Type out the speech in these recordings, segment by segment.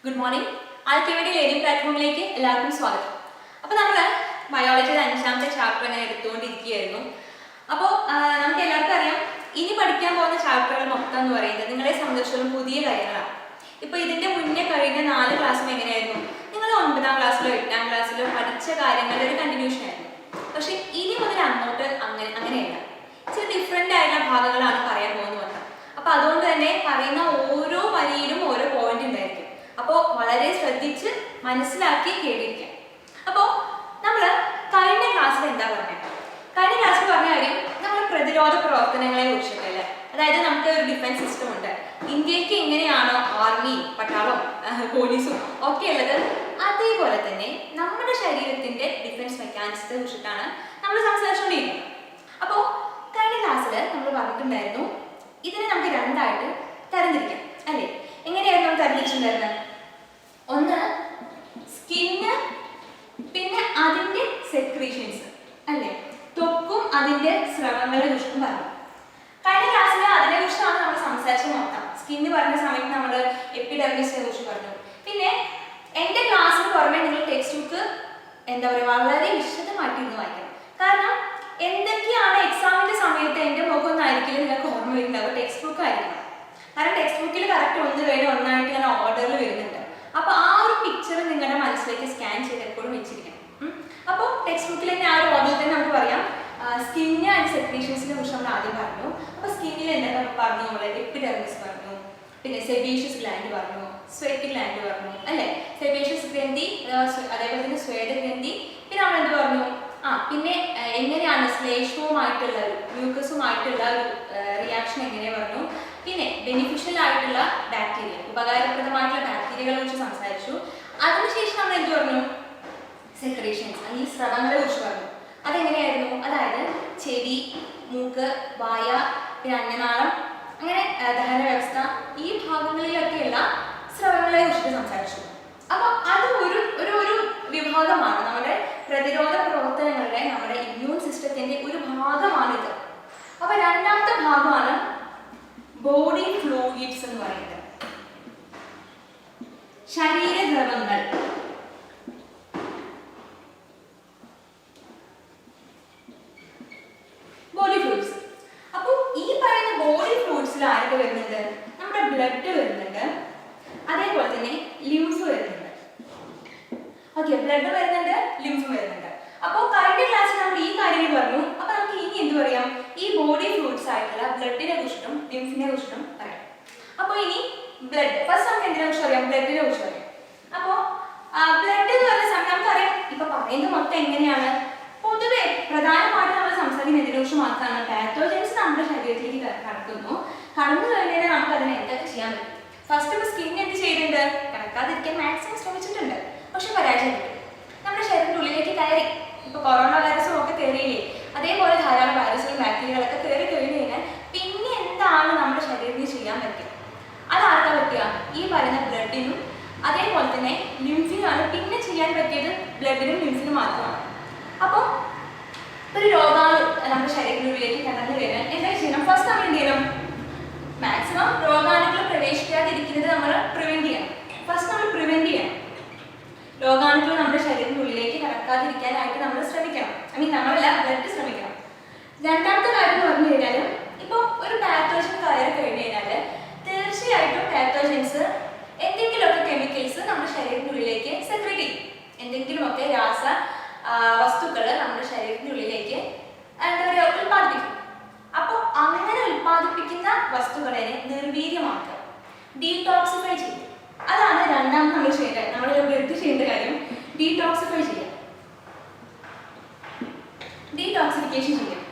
Good morning. ആൽക്കെമിയുടെ learning പ്ലാറ്റ്ഫോമിലേക്ക് എല്ലാവർക്കും സ്വാഗതം. അപ്പോൾ നമ്മൾ ബയോളജിയുടെ 5ാമത്തെ ചാപ്റ്റർ അങ്ങനെ എടുത്തുകൊണ്ടിരിക്കുകയായിരുന്നു. അപ്പോൾ നമുക്ക് എല്ലാവർക്കും അറിയാം, ഇനി പഠിക്കാൻ പോകുന്ന ചാപ്റ്ററുകൾ മൊത്തം എന്ന് പറയുന്നത് നിങ്ങളെ സംബന്ധിച്ചിടത്തോളം പുതിയ കാര്യങ്ങളാണ്. ഇപ്പോൾ ഇതിൻ്റെ മുന്നേ കഴിഞ്ഞ 4 ക്ലാസ്സും എങ്ങനെയായിരുന്നു? നിങ്ങൾ 9ാം ക്ലാസ്സിലോ 8ാം ക്ലാസ്സിലോ പഠിച്ച കാര്യങ്ങളുടെ ഒരു കണ്ടിന്യൂഷൻ ആയിരുന്നു. പക്ഷെ ഇനി മുതൽ അങ്ങോട്ട് അങ്ങനെയല്ല, ഇച്ചിരി ഡിഫറെൻ്റ് ആയിട്ടുള്ള ഭാഗങ്ങളാണ് പറയാൻ പോകുന്നത് മൊത്തം. അപ്പോൾ അതുകൊണ്ട് തന്നെ പറയുന്ന ഓരോ വരിയിലും ഓരോ പോയിന്റ് ഉണ്ടായിരിക്കും. അപ്പോൾ വളരെ ശ്രദ്ധിച്ച് മനസ്സിലാക്കി കേട്ടിരിക്കാം. അപ്പോൾ നമ്മൾ കഴിഞ്ഞ ക്ലാസ്സിൽ എന്താ പറഞ്ഞത്? കഴിഞ്ഞ ക്ലാസ്സിൽ പറഞ്ഞ കാര്യം നമ്മൾ പ്രതിരോധ പ്രവർത്തനങ്ങളെ കുറിച്ചിട്ടല്ലേ. അതായത് നമുക്ക് ഒരു ഡിഫൻസ് സിസ്റ്റം ഉണ്ട്. ഇന്ത്യക്ക് എങ്ങനെയാണോ ആർമി, പട്ടാളം, പോലീസും ഒക്കെ ഉള്ളത്, അതേപോലെ തന്നെ നമ്മുടെ ശരീരത്തിന്റെ ഡിഫൻസ് മെക്കാനിസത്തെ കുറിച്ചിട്ടാണ് നമ്മൾ സംസാരിച്ചുകൊണ്ടിരിക്കുന്നത്. അപ്പോൾ കഴിഞ്ഞ ക്ലാസ്സിൽ നമ്മൾ പറഞ്ഞിട്ടുണ്ടായിരുന്നു, ഇതിനെ നമുക്ക് 2ആയിട്ട് തരംതിരിക്കാം അല്ലേ? എങ്ങനെയായിരുന്നു നമ്മൾ തരംതിരിച്ചിട്ടുണ്ടായിരുന്നത്? ഒന്ന് സ്കിന്ന്, പിന്നെ അതിന്റെ സെക്രീഷൻസ് അല്ലേ? ത്വക്കും അതിന്റെ സ്രവങ്ങളെ കുറിച്ചും പറഞ്ഞു. കഴിഞ്ഞ ക്ലാസ്സിൽ അതിനെ കുറിച്ചാണ് നമ്മൾ സംസാരിച്ചത് മൊത്തം. സ്കിന്ന് പറഞ്ഞ സമയത്ത് നമ്മൾ എപ്പിഡെർമിസിനെ കുറിച്ച് പറഞ്ഞു. പിന്നെ എൻ്റെ ക്ലാസ്സിന് പുറമെ നിങ്ങൾ ടെക്സ്റ്റ് ബുക്ക് എന്താ പറയുക, വളരെ വിശദമായിട്ട് ഇന്ന് വായിക്കണം. കാരണം എന്തൊക്കെയാണ് എക്സാമിന്റെ സമയത്ത് എൻ്റെ മുഖമൊന്നും ആയിരിക്കില്ല നിങ്ങൾക്ക് ഓർമ്മ വരുന്നുണ്ടാവും, ടെക്സ്റ്റ് ബുക്ക് ആയിരിക്കണം. കാരണം ടെക്സ്റ്റ് ബുക്കിൽ കറക്റ്റ് ഒന്ന് കഴിഞ്ഞ് ഒന്നായിട്ട് ഇങ്ങനെ ഓർഡറിൽ വരുന്നുണ്ട്. അപ്പോൾ ആ ഒരു പിക്ചർ നിങ്ങളുടെ മനസ്സിലേക്ക് സ്കാൻ ചെയ്ത് എപ്പോഴും വെച്ചിരിക്കണം. അപ്പോൾ ടെക്സ്റ്റ് ബുക്കിൽ തന്നെ ആ ഒരു ഓർഡറിൽ തന്നെ നമുക്ക് പറയാം. സ്കിന്ന് ആൻഡ് സെക്രീഷൻസിനെ കുറിച്ച് നമ്മൾ ആദ്യം പറഞ്ഞു. അപ്പോൾ സ്കിന്നിൽ എന്തൊക്കെ പറഞ്ഞു? നമ്മൾ എപ്പിഡെർമിസ് പറഞ്ഞു, പിന്നെ സെബേഷ്യസ് ഗ്ലാൻഡ് പറഞ്ഞു, സ്വെറ്റ് ഗ്ലാൻഡ് പറഞ്ഞു അല്ലേ? സെബേഷ്യസ് ഗ്രന്ഥി, അതേപോലെ തന്നെ സ്വേദഗ്രന്ഥി. പിന്നെ നമ്മൾ എന്ത് പറഞ്ഞു? പിന്നെ എങ്ങനെയാണ് ശ്ലേഷ്മവുമായിട്ടുള്ള ഒരു മ്യൂക്കസുമായിട്ടുള്ള ഒരു റിയാക്ഷൻ എങ്ങനെ പറഞ്ഞു. പിന്നെ ബെനിഫിഷ്യൽ ആയിട്ടുള്ള ബാക്ടീരിയ, ഉപകാരപ്രദമായിട്ടുള്ള ബാക്ടീരിയകളെ കുറിച്ച് സംസാരിച്ചു. അതിനുശേഷം നമ്മൾ എന്ത് പറഞ്ഞു? സെക്രീഷൻസ് അല്ലെങ്കിൽ സ്രവങ്ങളെ കുറിച്ച് പറഞ്ഞു. അതെങ്ങനെയായിരുന്നു? അതായത് ചെവി, മൂക്ക്, വായ, പിന്നെ അന്നനാളം, അങ്ങനെ ദഹന വ്യവസ്ഥ, ഈ ഭാഗങ്ങളിലൊക്കെയുള്ള സ്രവങ്ങളെ കുറിച്ചിട്ട് സംസാരിച്ചു. അപ്പോൾ അത് ഒരു വിഭാഗമാണ് നമ്മുടെ പ്രതിരോധ പ്രവർത്തനങ്ങളുടെ, നമ്മുടെ ഇമ്മ്യൂൺ സിസ്റ്റത്തിന്റെ ഒരു ഭാഗമാണിത്. അപ്പൊ 2ാമത്തെ ഭാഗമാണ് ബോഡി ഫ്ലൂയിഡ്സ് എന്ന് പറയുന്നത്. ശരീരദ്രവങ്ങൾ. Body fluids. അപ്പോൾ ഈ പറയുന്ന ബോഡി ഫ്ലൂയിഡ്സിൽ ആരൊക്കെ വരുന്നുണ്ട്? നമ്മുടെ ബ്ലഡ് വരുന്നുണ്ട്, അതേപോലെ തന്നെ ലിംഫ് വരുന്നുണ്ട്. ഓക്കെ, ബ്ലഡ് വരുന്നുണ്ട്, ലിംഫ് വരുന്നുണ്ട്. അപ്പോൾ കഴിഞ്ഞ ക്ലാസ്സിൽ നമ്മൾ ഈ കാര്യങ്ങൾ പറഞ്ഞു. അപ്പോൾ നമുക്ക് ഇനി എന്ത് പറയാം? ഈ ബോഡി ഫ്ലൂയിഡ്സ് ആയിട്ടുള്ള ബ്ലഡിനെ കുറിച്ചിട്ടും ലിംഫിനെ കുറിച്ചിട്ടും പറയാം. അപ്പോൾ ഇനി ബ്ലഡ് ഫസ്റ്റ് നമുക്ക് എന്തിനെ കുറിച്ച് അറിയാം? ബ്ലഡിനെ കുറിച്ച് അറിയാം. അപ്പോൾ ബ്ലഡ് എന്ന് പറയുന്ന സമയം നമുക്കറിയാം, ഇപ്പൊ പറയുന്നത് മൊത്തം എങ്ങനെയാണ്? പൊതുവെ പ്രധാനമായിട്ട് നമ്മൾ സംസാരിക്കുന്ന എന്തിനെ കുറിച്ച് മാത്രമാണ്? പാത്തോജൻസ് നമ്മുടെ ശരീരത്തിലേക്ക് കടന്നു കഴിഞ്ഞാൽ നമുക്ക് അതിനെ എന്തൊക്കെ ചെയ്യാൻ പറ്റും? ഫസ്റ്റ് ഇപ്പോൾ സ്കിൻ എന്ത് ചെയ്തിട്ടുണ്ട്? കിടക്കാതിരിക്കാൻ മാക്സിമം ശ്രമിച്ചിട്ടുണ്ട്, പക്ഷെ പരാജയപ്പെട്ടു. നമ്മുടെ ശരീരത്തിൻ്റെ ഉള്ളിലേക്ക് കയറി. ഇപ്പോൾ കൊറോണ വൈറസും ഒക്കെ കയറിയില്ലേ, അതേപോലെ ധാരാളം വൈറസുകളും ബാക്ടീരിയകളൊക്കെ കയറി കഴിഞ്ഞു കഴിഞ്ഞാൽ പിന്നെ എന്താണ് നമ്മുടെ ശരീരത്തിന് ചെയ്യാൻ പറ്റുക? അതാർക്കാ പറ്റുക? ഈ പറയുന്ന ബ്ലഡിനും അതേപോലെ തന്നെ ലിംഫിനുമാണ് പിന്നെ ചെയ്യാൻ പറ്റിയത്. ബ്ലഡിനും ലിംഫിനും മാത്രമാണ്. അപ്പോൾ ഒരു രോഗാണു നമ്മുടെ ശരീരത്തിനുള്ളിലേക്ക് കടന്നു കഴിഞ്ഞാൽ എന്താ ചെയ്യണം? ഫസ്റ്റ് നമ്മൾ എന്ത് ചെയ്യണം? മാക്സിമം രോഗാണുക്കൾ പ്രവേശിക്കാതിരിക്കുന്നത് നമ്മൾ പ്രിവെന്റ് ചെയ്യണം. ഫസ്റ്റ് നമ്മൾ പ്രിവെന്റ് ചെയ്യണം. രോഗാണുക്കൾ നമ്മുടെ ശരീരത്തിനുള്ളിലേക്ക് കടക്കാതിരിക്കാനായിട്ട് നമ്മൾ ശ്രമിക്കണം. നമ്മളല്ല, ബ്ലഡ് ശ്രമിക്കണം. 2ാമത്തെ കാര്യം എന്ന് പറഞ്ഞു കഴിഞ്ഞാൽ, ഇപ്പോൾ ഒരു പാത്തോജൻ കയറി കഴിഞ്ഞു കഴിഞ്ഞാൽ തീർച്ചയായിട്ടും പാത്തോജൻസ് എന്തെങ്കിലുമൊക്കെ കെമിക്കൽസ് നമ്മുടെ ശരീരത്തിനുള്ളിലേക്ക് സെക്രീറ്റ് ചെയ്യും. എന്തെങ്കിലുമൊക്കെ രാസ വസ്തുക്കൾ നമ്മുടെ ശരീരത്തിനുള്ളിലേക്ക് എന്താ പറയുക, ഉൽപ്പാദിപ്പിക്കും. അപ്പോൾ അങ്ങനെ ഉൽപ്പാദിപ്പിക്കുന്ന വസ്തുക്കളെ നിർവീര്യമാക്കുക, ഡീടോക്സിഫൈ ചെയ്യും. അതാണ് 2ാമത് നമ്മൾ ചെയ്യേണ്ടത്. നമ്മുടെ ബ്ലഡ് ചെയ്യേണ്ട കാര്യം ഡീടോക്സിഫൈ ചെയ്യുക, ഡീടോക്സിഫിക്കേഷൻ ചെയ്യുക,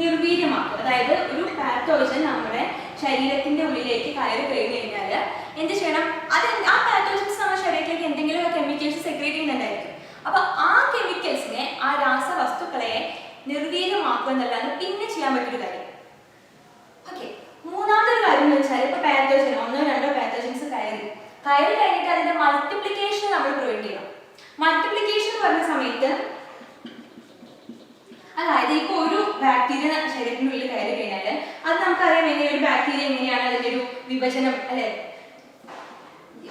നിർവീര്യമാക്കുക. അതായത് ഒരു പാത്തോജൻ നമ്മുടെ ശരീരത്തിന്റെ ഉള്ളിലേക്ക് കയറി കഴിഞ്ഞു കഴിഞ്ഞാൽ എന്ത് ചെയ്യണം? ആ പാത്തോജൻസ് നമ്മുടെ ശരീരത്തിലേക്ക് എന്തെങ്കിലും കെമിക്കൽസ് സെക്രീറ്റ് ചെയ്യുന്നുണ്ടായിരിക്കും. അപ്പൊ ആ കെമിക്കൽസിനെ, ആ രാസവസ്തുക്കളെ നിർവീര്യമാക്കുക എന്നല്ലാതെ പിന്നെ ചെയ്യാൻ പറ്റൊരു കാര്യം. ഓക്കെ, 3ാമത്തെ ഒരു കാര്യം എന്ന് വെച്ചാൽ, ഇപ്പൊ പാത്തോജൻ 1ഓ 2ഓ പാത്തോജൻസ് കയറി കഴിഞ്ഞിട്ട് അതിന്റെ മൾട്ടിപ്ലിക്കേഷൻ നമ്മൾ പ്രിവെന്റ് ചെയ്യണം. മൾട്ടിപ്ലിക്കേഷൻ പറഞ്ഞ സമയത്ത് അതായത് ഇപ്പോൾ ഒരു ബാക്ടീരിയ ശരീരത്തിനുള്ളിൽ കയറി കഴിഞ്ഞാൽ അത് നമുക്കറിയാം എങ്ങനെ ഒരു ബാക്ടീരിയ എങ്ങനെയാണ് അതിന്റെ ഒരു വിഭജനം അല്ലെ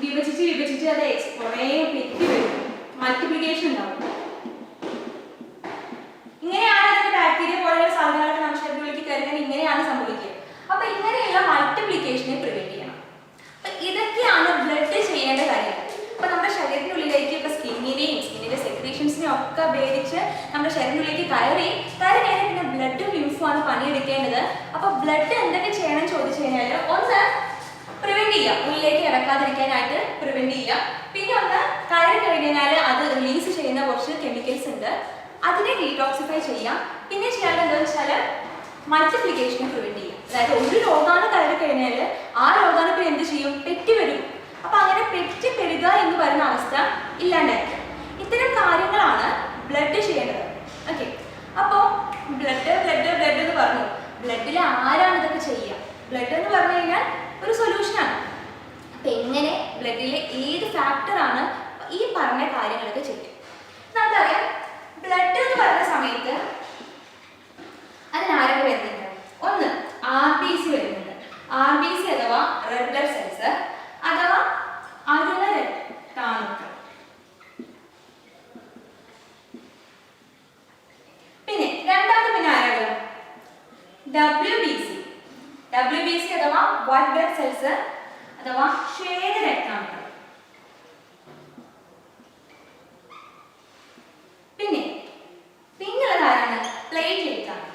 വിഭജിച്ച് വിഭജിച്ച് അത് കുറേ പെറ്റി വരും, മൾട്ടിപ്ലിക്കേഷൻ ഉണ്ടാവും. ഇങ്ങനെയാണ് അതിന്റെ ബാക്ടീരിയ പോലെയുള്ള സാധനങ്ങളൊക്കെ നമ്മുടെ ശരീരത്തിലേക്ക് കയറുന്നത്. ഇങ്ങനെയാണ് സംഭവിക്കുക. അപ്പൊ ഇങ്ങനെയുള്ള മൾട്ടിപ്ലിക്കേഷനെ പ്രിവെന്റ് ചെയ്യണം. അപ്പൊ ഇതൊക്കെയാണ് ബ്ലഡ് ചെയ്യേണ്ട കാര്യങ്ങൾ. അപ്പൊ നമ്മുടെ ശരീരത്തിനുള്ളിലേക്ക് ഇപ്പൊ സ്കിന്നിന്റെ സെക്രീഷൻസിനെയും ഒക്കെ ഭേദിച്ച് നമ്മുടെ ശരീരത്തിനുള്ളിലേക്ക് കയറി കഴിഞ്ഞാൽ പിന്നെ ബ്ലഡും ലിംഫുമാണ് പണിയെടുക്കേണ്ടത്. അപ്പൊ ബ്ലഡ് എന്തൊക്കെ ചെയ്യണം ചോദിച്ചു കഴിഞ്ഞാൽ, ഒന്ന് പ്രിവെന്റ് ചെയ്യുക, ഉള്ളിലേക്ക് ഇറക്കാതിരിക്കാനായിട്ട് പ്രിവെന്റ് ചെയ്യുക. പിന്നെ ഒന്ന് കയറി കഴിഞ്ഞാൽ അത് റിലീസ് ചെയ്യുന്ന കുറച്ച് കെമിക്കൽസ് ഉണ്ട്, അതിനെ ഡീടോക്സിഫൈ ചെയ്യാം. പിന്നെ ചെയ്യേണ്ടത് എന്താണെന്ന് വെച്ചാൽ മൾട്ടിപ്ലിക്കേഷനെ പ്രിവെന്റ് ചെയ്യാം. അതായത് ഒരു രോഗാണു കയറി കഴിഞ്ഞാൽ ആ രോഗാണു ഇപ്പൊ എന്ത് ചെയ്യും, പെറ്റി വരും. അപ്പൊ അങ്ങനെ പെറ്റി പെരുക എന്ന് പറയുന്ന അവസ്ഥ ഇല്ലാണ്ടായിരിക്കും. ഇത്തരം കാര്യങ്ങളാണ് ബ്ലഡ് ചെയ്യേണ്ടത്. ഓക്കെ, അപ്പോ ബ്ലഡ് എന്ന് പറഞ്ഞു. ബ്ലഡിൽ ആരാണ് ഇതൊക്കെ ചെയ്യുക? ബ്ലഡ് എന്ന് പറഞ്ഞു കഴിഞ്ഞാൽ ഒരു സൊല്യൂഷനാണ്. അപ്പൊ എങ്ങനെ ബ്ലഡിലെ ഏത് ഫാക്ടറാണ് ഈ പറഞ്ഞ കാര്യങ്ങളൊക്കെ ചെയ്യും? നമുക്കറിയാം, ബ്ലഡ് എന്ന് പറയുന്ന സമയത്ത് അതിനാരൊക്കെ വരുന്നുണ്ട്? ഒന്ന് RBC വരുന്നുണ്ട്. RBC അഥവാ റെഡ് ബ്ലഡ് സെൽസ് അഥവാ അരുണ രക്താണുക്കൾ. പിന്നെ രണ്ടാമത് പിന്നെ ആരാണ്? WBC അഥവാ വൈറ്റ് ബ്ലഡ് സെൽസ് അഥവാ ശ്വേത രക്താണുക്കൾ. പിന്നുള്ളത് ആരാണ്? പ്ലേറ്റ്ലെറ്റ് ആണ്.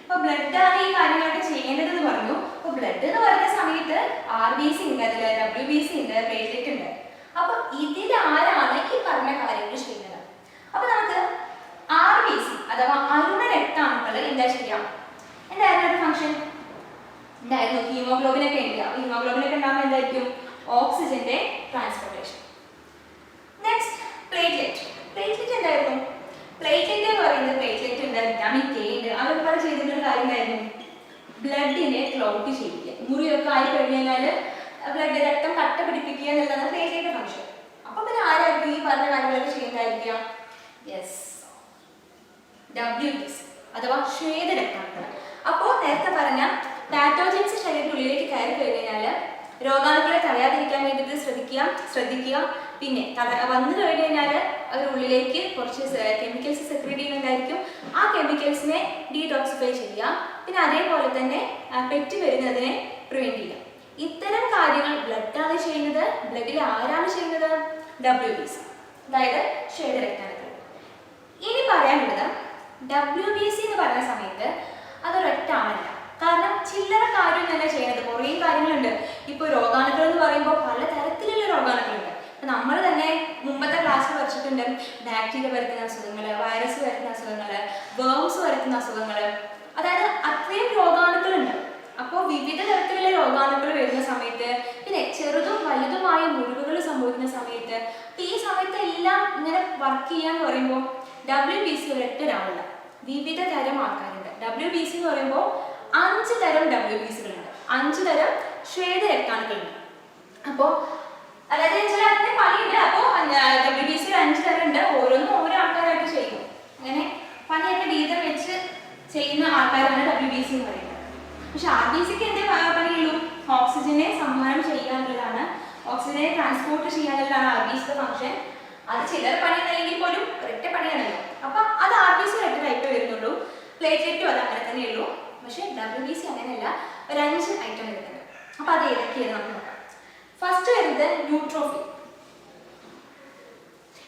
അപ്പൊ ബ്ലഡ് ആണ് ഈ കാര്യങ്ങളൊക്കെ ചെയ്യേണ്ടതെന്ന് പറഞ്ഞു. അപ്പൊ ബ്ലഡ് എന്ന് പറയുന്ന സമയത്ത് RBC ഉണ്ട്, അതിൽ WBC ഉണ്ട്, പ്ലേറ്റ്ലെറ്റ് ഉണ്ട്. അപ്പൊ ഇതിൽ ആരാണ് ഈ പറഞ്ഞ കാര്യങ്ങൾ ചെയ്യുന്നത്? അപ്പൊ നമുക്ക് RBC അഥവാ അരുണ രക്താണുക്കൾ എന്താ ചെയ്യാം? എന്തായിരുന്നു ഒരു ഫംഗ്ഷൻ? എന്തായിരുന്നു? ഹീമോഗ്ലോബിൻ ഒക്കെ ഉണ്ട്. ഹീമോഗ്ലോബിൻ ഒക്കെ ഉണ്ടാകുമ്പോൾ എന്തായിരിക്കും? ഓക്സിജന്റെ ട്രാൻസ്പോർട്ടേഷൻ. നെക്സ്റ്റ് പ്ലേറ്റ്ലെറ്റ് എന്തായിരുന്നു? പ്ലേറ്റ്ലെറ്റ് എന്ന് പറയുന്നത് പ്ലേറ്റ്ലെറ്റ് ഉണ്ട്, വിറ്റാമിൻ K ഉണ്ട്. അതൊക്കെ ചെയ്തിട്ടുള്ള കാര്യം എന്തായിരുന്നു? ബ്ലഡിനെ ക്ലോട്ട് ചെയ്യിക്കുക. മുറിയൊക്കെ ആയി കഴിഞ്ഞാൽ ബ്ലഡ് രക്തം കട്ട പിടിപ്പിക്കുക എന്നുള്ളതാണ് പ്ലേറ്റ്ലെറ്റ് ഫംഗ്ഷൻ. അപ്പൊ പിന്നെ ആരായിരിക്കും ഈ പറഞ്ഞ കാര്യങ്ങളൊക്കെ ചെയ്യുന്നതായിരിക്കുക? യെസ്, WBC അഥവാ ശ്വേത രക്താണുക്കൾ. അപ്പോൾ നേരത്തെ പറഞ്ഞ പാത്തോജൻസ് ശരീരത്തിനുള്ളിലേക്ക് കയറി കഴിഞ്ഞാൽ രോഗാണുക്കളെ തടയാതിരിക്കാൻ വേണ്ടിയിട്ട് ശ്രദ്ധിക്കുക. പിന്നെ വന്നു കഴിഞ്ഞാൽ അവരുള്ളിലേക്ക് കുറച്ച് കെമിക്കൽസ് സെക്രീറ്റ് ചെയ്യുന്നുണ്ടായിരിക്കും. ആ കെമിക്കൽസിനെ ഡീടോക്സിഫൈ ചെയ്യുക. പിന്നെ അതേപോലെ തന്നെ പെറ്റ് വരുന്നതിനെ പ്രിവെന്റ് ചെയ്യുക. ഇത്തരം കാര്യങ്ങൾ ബ്ലഡാണ് ചെയ്യുന്നത്. ബ്ലഡിൽ ആരാണ് ചെയ്യുന്നത്? WBC, അതായത് ശ്വേത രക്താണുക്കൾ. ഇനി പറയാനുള്ളത് WBC എന്ന് പറയുന്ന സമയത്ത് അതൊരൊറ്റ ആളല്ല. കാരണം ചില്ലറ കാര്യം തന്നെ ചെയ്യുന്നത് കുറേ കാര്യങ്ങളുണ്ട്. ഇപ്പോൾ രോഗാണുക്കൾ എന്ന് പറയുമ്പോൾ പലതരത്തിലുള്ള രോഗാണുക്കളുണ്ട്. നമ്മൾ തന്നെ മുമ്പത്തെ ക്ലാസ്സിൽ പഠിച്ചിട്ടുണ്ട്, ബാക്ടീരിയ വരുത്തുന്ന അസുഖങ്ങൾ, വൈറസ് വരുത്തുന്ന അസുഖങ്ങൾ, വേംസ് വരുത്തുന്ന അസുഖങ്ങൾ. അതായത് അത്രയും രോഗാണുക്കളുണ്ട്. അപ്പോൾ വിവിധ തരത്തിലുള്ള രോഗാണുക്കൾ വരുന്ന സമയത്ത്, പിന്നെ ചെറുതും വലുതുമായ മുറിവുകൾ സംഭവിക്കുന്ന സമയത്ത്, ഈ സമയത്ത് എല്ലാം ഇങ്ങനെ വർക്ക് ചെയ്യാന്ന് പറയുമ്പോൾ WBC ഒരൊറ്റ ഒരാളല്ല, വിവിധ തരം ആൾക്കാരുണ്ട്. WBC എന്ന് പറയുമ്പോൾ 5 തരം WBCകളുണ്ട്, 5 തരം ശ്വേത രക്താണുക്കളുണ്ട്. അപ്പോൾ അതായത് അതിന്റെ പണിയുണ്ട്. അപ്പോൾ WBC 5 തരം ഉണ്ട്. ഓരോന്നും ഓരോ ആൾക്കാരായിട്ട് ചെയ്യും. അങ്ങനെ പണിയൊക്കെ വീതം വെച്ച് ചെയ്യുന്ന ആൾക്കാരാണ് WBC എന്ന് പറയുന്നത്. പക്ഷെ RBCക്ക് എന്തേ പണിയുള്ളൂ? ഓക്സിജനെ സംഭാവന ചെയ്യാനുള്ളതാണ്, ഓക്സിജനെ ട്രാൻസ്പോർട്ട് ചെയ്യാനുള്ളതാണ് RBCയുടെ ഫംഗ്ഷൻ. അത് ചിലർ പണിയെന്നല്ലെങ്കിൽ പോലും ഒരൊറ്റ പണിയാണല്ലോ. അപ്പൊ അത് RBC ഒരൊറ്റ ടൈപ്പ് വരുന്നുള്ളൂ. പ്ലേറ്റ്ലെറ്റും അത് അങ്ങനെ തന്നെയുള്ളൂ. പക്ഷെ WBC അങ്ങനെയല്ല, ഒരു 5 ഐറ്റം വരുന്നുണ്ട്. അപ്പൊ അത് ഏതൊക്കെയാണ് നമുക്ക് നോക്കാം. ഫസ്റ്റ് വരുന്നത് ന്യൂട്രോഫിൽ.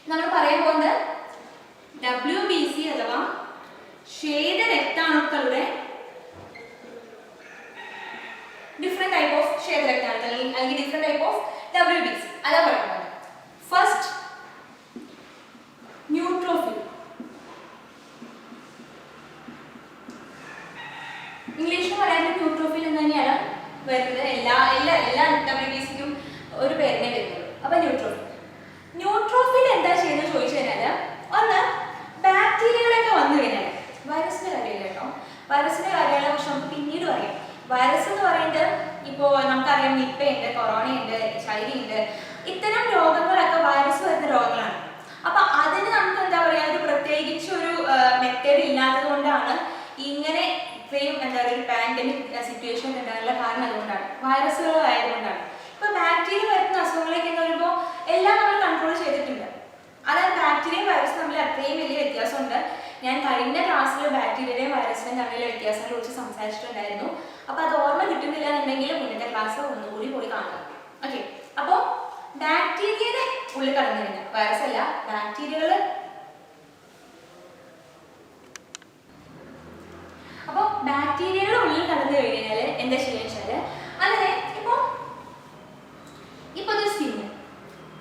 നമ്മൾ പറയാൻ പോകുന്നത് WBC അഥവാ ശ്വേത രക്താണുക്കളുടെ ഡിഫറെന്റ് ടൈപ്പ് ഓഫ് ശ്വേത രക്താണുക്കൾ അല്ലെങ്കിൽ ഡിഫറെന്റ് ടൈപ്പ് ഓഫ് WBC അതാ പറയുന്നത്. First neutrophil. ഇംഗ്ലീഷിൽ പറയുന്നത് ന്യൂട്രോഫിൽ എന്ന് തന്നെയാണ് വരുന്നത്. എല്ലാ WBCക്കും ഒരു പേരിനെ വരുന്നത്. അപ്പൊ ന്യൂട്രോഫിൽ എന്താ ചെയ്യുന്നത് ചോദിച്ചു കഴിഞ്ഞാൽ, ഒന്ന് ബാക്ടീരിയകളൊക്കെ വന്നു കഴിഞ്ഞാൽ, വൈറസിന്റെ കാര്യമില്ല കേട്ടോ, വൈറസിന്റെ കാര്യങ്ങളെ കുറിച്ച് നമുക്ക് പിന്നീട് പറയാം. വൈറസ് എന്ന് പറയുന്നത് ഇപ്പോൾ നമുക്കറിയാം, നിപ്പ ഉണ്ട്, കൊറോണ ഉണ്ട്, HIV ഉണ്ട്. ഇത്തരം രോഗങ്ങളൊക്കെ വൈറസ് വരുന്ന രോഗങ്ങളാണ്. അപ്പൊ അതിന് നമുക്ക് എന്താ പറയാ, ഒരു പ്രത്യേകിച്ച് ഒരു മെത്തേഡ് ഇല്ലാത്തത് കൊണ്ടാണ് ഇങ്ങനെ ഇത്രയും എന്താ പറയുക ഒരു പാൻഡമിക് സിറ്റുവേഷൻ ഉണ്ടാകാനുള്ള കാരണം അതുകൊണ്ടാണ്, വൈറസുകൾ ആയതുകൊണ്ടാണ്. ഇപ്പൊ ബാക്ടീരിയ വരുന്ന അസുഖങ്ങളൊക്കെ എന്ന് പറയുമ്പോൾ കഴിഞ്ഞ ക്ലാസ്സിൽ ബാക്ടീരിയയുടെയും വൈറസിന്റെയും തമ്മിലുള്ള വ്യത്യാസങ്ങളെ കുറിച്ച് സംസാരിച്ചിട്ടുണ്ടായിരുന്നു. അപ്പോൾ അത് ഓർമ്മ കിട്ടുന്നില്ല എന്നുണ്ടെങ്കിൽ മുന്നത്തെ ക്ലാസ് ഒന്നുകൂടി പോയി കാണുക. ഓക്കെ, അപ്പോൾ ബാക്ടീരിയയുടെ ഉള്ളിൽ കടന്നു കഴിഞ്ഞാൽ, വൈറസ് അല്ല ബാക്ടീരിയകൾ, അപ്പോൾ ബാക്ടീരിയയുടെ ഉള്ളിൽ കടന്നു കഴിഞ്ഞാൽ എന്താ ചെയ്യുക വെച്ചാൽ, അങ്ങനെ ഇപ്പൊ ഒരു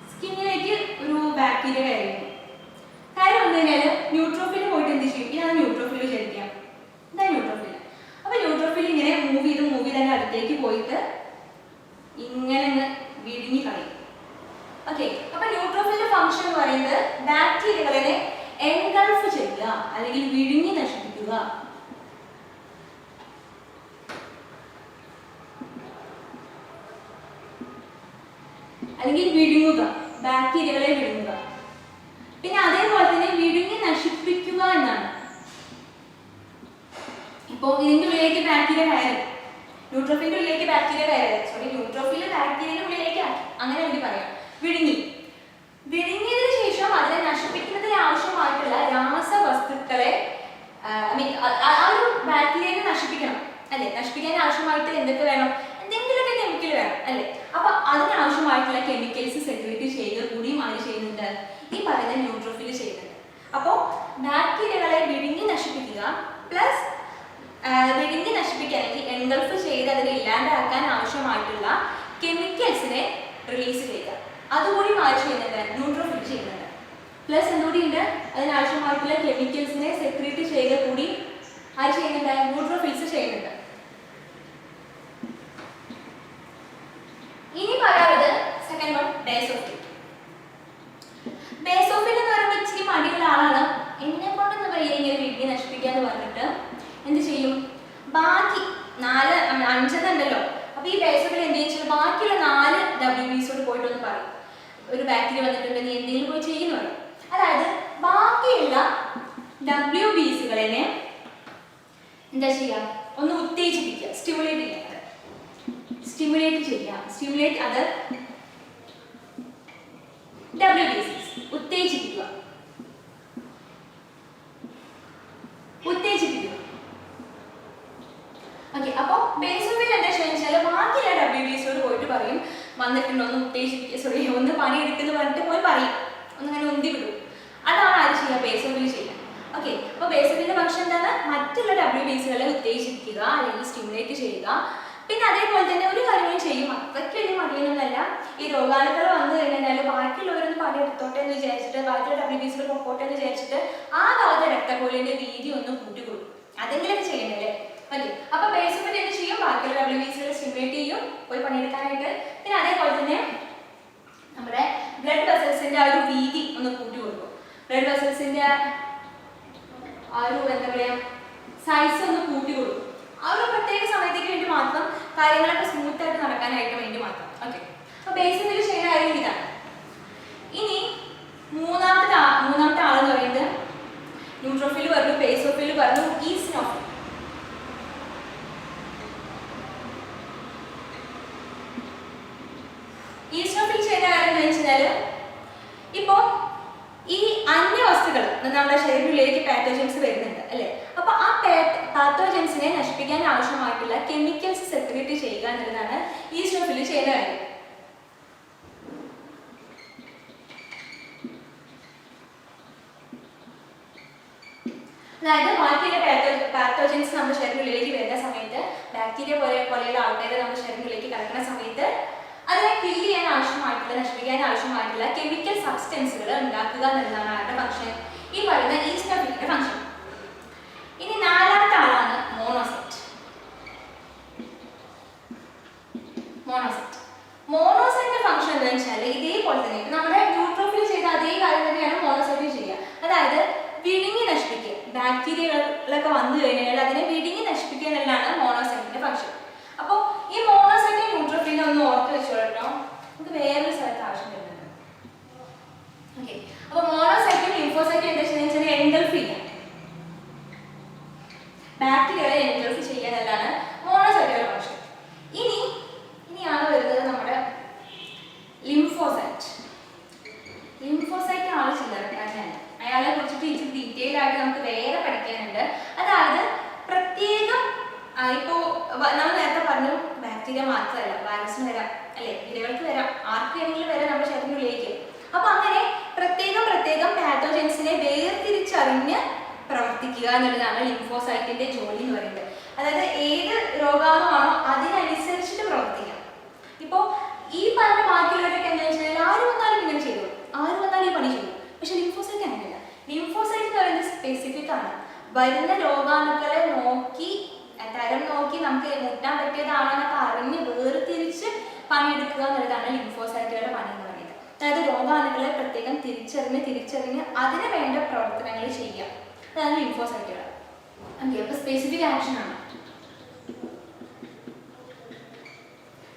സ്കിന്നിലേക്ക് ഒരു ബാക്ടീരിയ കയറിയിരുന്നു. കാര്യം വന്നു കഴിഞ്ഞാൽ ന്യൂട്രോഫിൽ പോയിട്ട് എന്ത് ചെയ്യും? ഇതാണ് ന്യൂട്രോഫിൽ വിചാരിക്കാം, ഇതാ ന്യൂട്രോഫിൽ. അപ്പൊ ന്യൂട്രോഫിൽ ഇങ്ങനെ മൂവ് ചെയ്ത് തന്നെ അടുത്തേക്ക് പോയിട്ട് ഇങ്ങനെ വിഴുങ്ങി കളയും. ഓക്കെ, അപ്പൊ ന്യൂട്രോഫിലിന്റെ ഫംഗ്ഷൻ എന്ന് പറയുന്നത് ബാക്ടീരിയകളെ എൻഗൾഫ് ചെയ്യുക അല്ലെങ്കിൽ വിഴുങ്ങി നശിപ്പിക്കുക. അല്ലെങ്കിൽ വിഴുങ്ങുക, ബാക്ടീരിയകളെ വിഴുങ്ങുക. പിന്നെ അതേപോലെ തന്നെ വിഴുങ്ങി നശിപ്പിക്കുക എന്നാണ്. ഇപ്പോ ഇതിന്റെ ഉള്ളിലേക്ക് ബാക്ടീരിയ കയറി, ന്യൂട്രോഫിലിന്റെ ഉള്ളിലേക്ക് ബാക്ടീരിയ കയറി, ന്യൂട്രോഫിൽ ബാക്ടീരിയയുടെ ഉള്ളിലേക്ക് അങ്ങനെ വേണ്ടി പറയാം, വിഴുങ്ങിയതിനു ശേഷം അതിനെ നശിപ്പിക്കുന്നതിന് ആവശ്യമായിട്ടുള്ള രാസവസ്തുക്കളെ ആ ഒരു ബാക്ടീരിയനെ നശിപ്പിക്കണം അല്ലെ? നശിപ്പിക്കാൻ ആവശ്യമായിട്ട് എന്തൊക്കെ വേണം? എന്തെങ്കിലുമൊക്കെ കെമിക്കൽ വേണം അല്ലെ? അപ്പൊ അതിനാവശ്യമായിട്ടുള്ള കെമിക്കൽസ് സെക്രീറ്റ് ചെയ്യുക കൂടിയും ആര് ചെയ്യുന്നുണ്ട്? ഈ പറയുന്ന ന്യൂട്രോഫിൽ ചെയ്യുന്നുണ്ട്. അപ്പോൾ ബാക്ടീരിയകളെ വിഴുങ്ങി നശിപ്പിക്കുക പ്ലസ് വിഴുങ്ങി നശിപ്പിക്കാനെങ്കിൽ എൻഗൾഫ് ചെയ്ത് അതിനെ ഇല്ലാണ്ടാക്കാൻ ആവശ്യമായിട്ടുള്ള കെമിക്കൽസിനെ റിലീസ് ചെയ്യുക, അതുകൂടി ആര് ചെയ്യുന്നുണ്ട്? ന്യൂട്രോഫിൽ ചെയ്യുന്നുണ്ട്. പ്ലസ് എന്തുകൂടി ഉണ്ട്? അതിനാവശ്യമായിട്ടുള്ള കെമിക്കൽസിനെ സെക്രീറ്റ് ചെയ്യുക കൂടി ആര് ചെയ്യുന്നുണ്ട്? ന്യൂട്രോഫിൽസ് ചെയ്യുന്നുണ്ട്. ഇനി പറയാറുള്ളത് സെക്കൻഡ് വൺ, ബേസോഫിൽ. ബേസോഫിൽ എന്ന് പറയുമ്പോൾ ഇച്ചിരി മടിയുള്ള ആളാണ്. എന്നെ കൊണ്ടെന്ന് പറയുക ഇങ്ങനെ വിഴുങ്ങി നശിപ്പിക്കാന്ന് പറഞ്ഞിട്ട് എന്ത് ചെയ്യും? ബാക്കി 5 ഉണ്ടല്ലോ. അപ്പൊ ഈ ബേസോഫിൽ എന്ത് ചെയ്യും? ബാക്കിയുള്ള 4 WBCയോട് പോയിട്ടൊന്ന് പറയും, ഒരു ബാക്ടീരിയ വന്നിട്ടുണ്ട്, നീ എന്തെങ്കിലും പോയി ചെയ്യുന്നു പറയും. അതായത് ബാക്കിയുള്ള WBCകളെ എന്താ ചെയ്യുക? ഒന്ന് ഉത്തേജിപ്പിക്കുക, സ്റ്റിമുലേറ്റ് ചെയ്യുക. Stimulate other WBCs, ഉത്തേജിപ്പിക്കുക. ഓക്കെ, അപ്പൊ ബേസോഫിൽ എന്താ ചെയ്യുക? ബാക്കിയുള്ള WBCയോട് പോയിട്ട് പറയും, വന്നിട്ടുണ്ടോ ഒന്ന് ഉത്തേജിപ്പിക്കുക, ഒന്ന് പണിയെടുക്കുന്ന പറഞ്ഞിട്ട് പോയി പറയും, ഒന്നിങ്ങനെ ഉന്തി വിടും. അതാണ് ആര് ചെയ്യുക? ബേസോഫിൽ ചെയ്യുക. ഓക്കെ, അപ്പൊ ബേസോഫിലിന്റെ ഫംഗ്ഷൻ എന്താണ്? മറ്റുള്ള WBCകളെ ഉത്തേജിപ്പിക്കുക അല്ലെങ്കിൽ സ്റ്റിമുലേറ്റ് ചെയ്യുക. പിന്നെ അതേപോലെ തന്നെ ഒരു കാര്യം ചെയ്യും, അത്രയ്ക്ക് വലിയ മടിയൊന്നുമല്ല. ഈ രോഗാണുക്കൾ വന്നു കഴിഞ്ഞാൽ ബാക്കിയുള്ളവരൊന്ന് പണിയെടുത്തോട്ടെ എന്ന് വിചാരിച്ചിട്ട്, ബാക്കിയുള്ള WBCകൾ പൊക്കോട്ടെ എന്ന് വിചാരിച്ചിട്ട് ആ ഭാഗത്തെ രക്തക്കൊള്ളിന്റെ വീതി ഒന്ന് കൂട്ടിക്കൊടുക്കും. അതെങ്കിലൊക്കെ ചെയ്യണ്ടല്ലേ? ഓക്കെ, അപ്പൊ ബേസോഫിൽ എന്ത് ചെയ്യും? ബാക്കിയുള്ള WBCകളെ സ്റ്റിമുലേറ്റ് ചെയ്യും പോയി പണിയെടുക്കാനായിട്ട്. പിന്നെ അതേപോലെ തന്നെ നമ്മുടെ ബ്ലഡ് വെസൽസിന്റെ ആ ഒരു വീതി ഒന്ന് കൂട്ടി കൊടുക്കും. ബ്ലഡ് വെസൽസിന്റെ ആ ഒരു എന്താ പറയാ സൈസ് ഒന്ന് കൂട്ടി കൊടുക്കും. ആ ഒരു പ്രത്യേക സമയത്തേക്ക് വേണ്ടി മാത്രം, കാര്യങ്ങളൊക്കെ സ്മൂത്ത് ആയിട്ട് നടക്കാനായിട്ട് വേണ്ടി മാത്രം. ഓക്കെ, അപ്പൊ ബേസിക്കലി ചെയ്യുന്ന കാര്യം ഇതാണ്. ഇനി മൂന്നാമത്തെ ആളെന്ന് പറയുന്നത് ന്യൂട്രോഫിൽ പറഞ്ഞു, ബേസോഫിൽ പറഞ്ഞു, ഈസിനോഫിൽ. ഈസിനോഫിൽ ചെയ്യുന്ന കാര്യം എന്താ വെച്ചാൽ, ഇപ്പോ ഈ അന്യവസ്തുക്കൾ നമ്മുടെ ശരീരത്തിലേക്ക് പാത്തോജൻസ് വരുന്നുണ്ട് അല്ലെ? അപ്പൊ ആ പാത്തോജൻസിനെ നശിപ്പിക്കാൻ ആവശ്യമായിട്ടുള്ള കെമിക്കൽസ് സെക്രീറ്റ് ചെയ്യുക എന്നുള്ളതാണ് ഈസിനോഫിൽ ചെയ്യുന്ന കാര്യം. അതായത് ബാക്കിയുള്ള പാത്തോജൻസ് നമ്മുടെ ശരീരത്തിലേക്ക് വരുന്ന സമയത്ത്, ബാക്ടീരിയ പോലെയുള്ള ആൾക്കാർ നമ്മുടെ ശരീരത്തിലേക്ക് കടക്കുന്ന സമയത്ത് അതിനെ കില്ല് ചെയ്യാൻ ആവശ്യമായിട്ടുള്ള, നശിപ്പിക്കാൻ ആവശ്യമായിട്ടുള്ള കെമിക്കൽ സബ്സ്റ്റൻസുകൾ ഉണ്ടാക്കുക എന്നുള്ളതാണ് ആരുടെ ഫംഗ്ഷൻ? ഈ പറയുന്ന ഈസിനോഫിലിന്റെ ഫംഗ്ഷൻ. ഇനി നാലാമത്തെ ആളാണ് മോണോസൈറ്റ്. മോണോസൈറ്റിന്റെ ഫംഗ്ഷൻ എന്താണെന്ന് വെച്ചാൽ ഇതേപോലെ തന്നെ നമ്മുടെ ന്യൂട്രോഫിൽ ചെയ്ത അതേ കാര്യം തന്നെയാണ് മോണോസൈറ്റിൽ ചെയ്യുക. അതായത് വിഴുങ്ങി നശിപ്പിക്കുക. ബാക്ടീരിയകളൊക്കെ വന്നു കഴിഞ്ഞാൽ അതിനെ വിഴുങ്ങി നശിപ്പിക്കുക എന്നുള്ളതാണ് മോണോസൈറ്റിന്റെ ഫംഗ്ഷൻ. അപ്പോൾ ഈ മോണോസൈറ്റ് ന്യൂട്രോഫിലിനെ ഒന്ന് ഓർത്ത് വെച്ചോളൂ, നമുക്ക് വേറൊരു സ്ഥലത്ത് ആവശ്യം വരുന്നുണ്ട്. ഓക്കെ, അപ്പൊ മോണോസൈറ്റും ലിംഫോസൈറ്റും എന്താ ചെയ്യുന്നത്? എൻഗൾഫ് ചെയ്യാം, ബാക്ടീരിയകളെ എൻഗൾഫ് ചെയ്യുക എന്നുള്ളതാണ് മോണോസൈറ്റുകളുടെ ഫംഗ്ഷൻ. ഇനിയാണ് വരുന്നത് നമ്മുടെ ലിംഫോസൈറ്റ്. ലിംഫോസൈറ്റ് ആള് ചില്ലറക്കാരനാണ്. അയാളെ കുറിച്ചിട്ട് ഇച്ചിരി ഡീറ്റെയിൽ ആയിട്ട് നമുക്ക് വേറെ പഠിക്കാനുണ്ട്. അതായത് പ്രത്യേകം ഇപ്പോൾ നമ്മൾ നേരത്തെ പറഞ്ഞു ബാക്ടീരിയ മാത്രമല്ല, വൈറസിന് വരാം അല്ലെ, ഇരകൾക്ക് വരാം, ആർക്ക് വേണമെങ്കിലും വരാം നമ്മുടെ ശരീരത്തിനുള്ളിലേക്ക്. അപ്പൊ അങ്ങനെ പ്രത്യേകം പാത്തോജൻസിനെ വേർതിരിച്ചറിഞ്ഞ് പ്രവർത്തിക്കുക എന്നുള്ളതാണ് ലിംഫോസൈറ്റിന്റെ ജോലി എന്ന് പറയുന്നത്. അതായത് ഏത് രോഗാണുവാണോ അതിനനുസരിച്ചിട്ട് പ്രവർത്തിക്കാം. ഇപ്പോ ഈ പറഞ്ഞ ബാക്കിയുള്ളവരൊക്കെ എന്താ വെച്ചാൽ ആര് വന്നാലും ഇങ്ങനെ ചെയ്തു, ആര് വന്നാലും ഈ പണി ചെയ്യും. പക്ഷെ ലിംഫോസൈറ്റ് അങ്ങനെയല്ല. ലിംഫോസൈറ്റ് എന്ന് പറയുന്നത് സ്പെസിഫിക് ആണ്. വരുന്ന രോഗാണുക്കളെ നോക്കി തരം നോക്കി നമുക്ക് മുട്ടാൻ പറ്റിയതാണോ എന്നൊക്കെ അറിഞ്ഞ് വേർതിരിച്ച് പണിയെടുക്കുക എന്നുള്ളതാണ് ലിംഫോസൈറ്റുകളുടെ പണി എന്ന് പറയുന്നത്. അതായത് രോഗാണുക്കളെ പ്രത്യേകം തിരിച്ചറിഞ്ഞ് അതിന് വേണ്ട പ്രവർത്തനങ്ങൾ ചെയ്യുക. അതാണ് ലിംഫോസൈറ്റുകൾ. ഓക്കെ, അപ്പൊ സ്പെസിഫിക് ആക്ഷൻ ആണ്.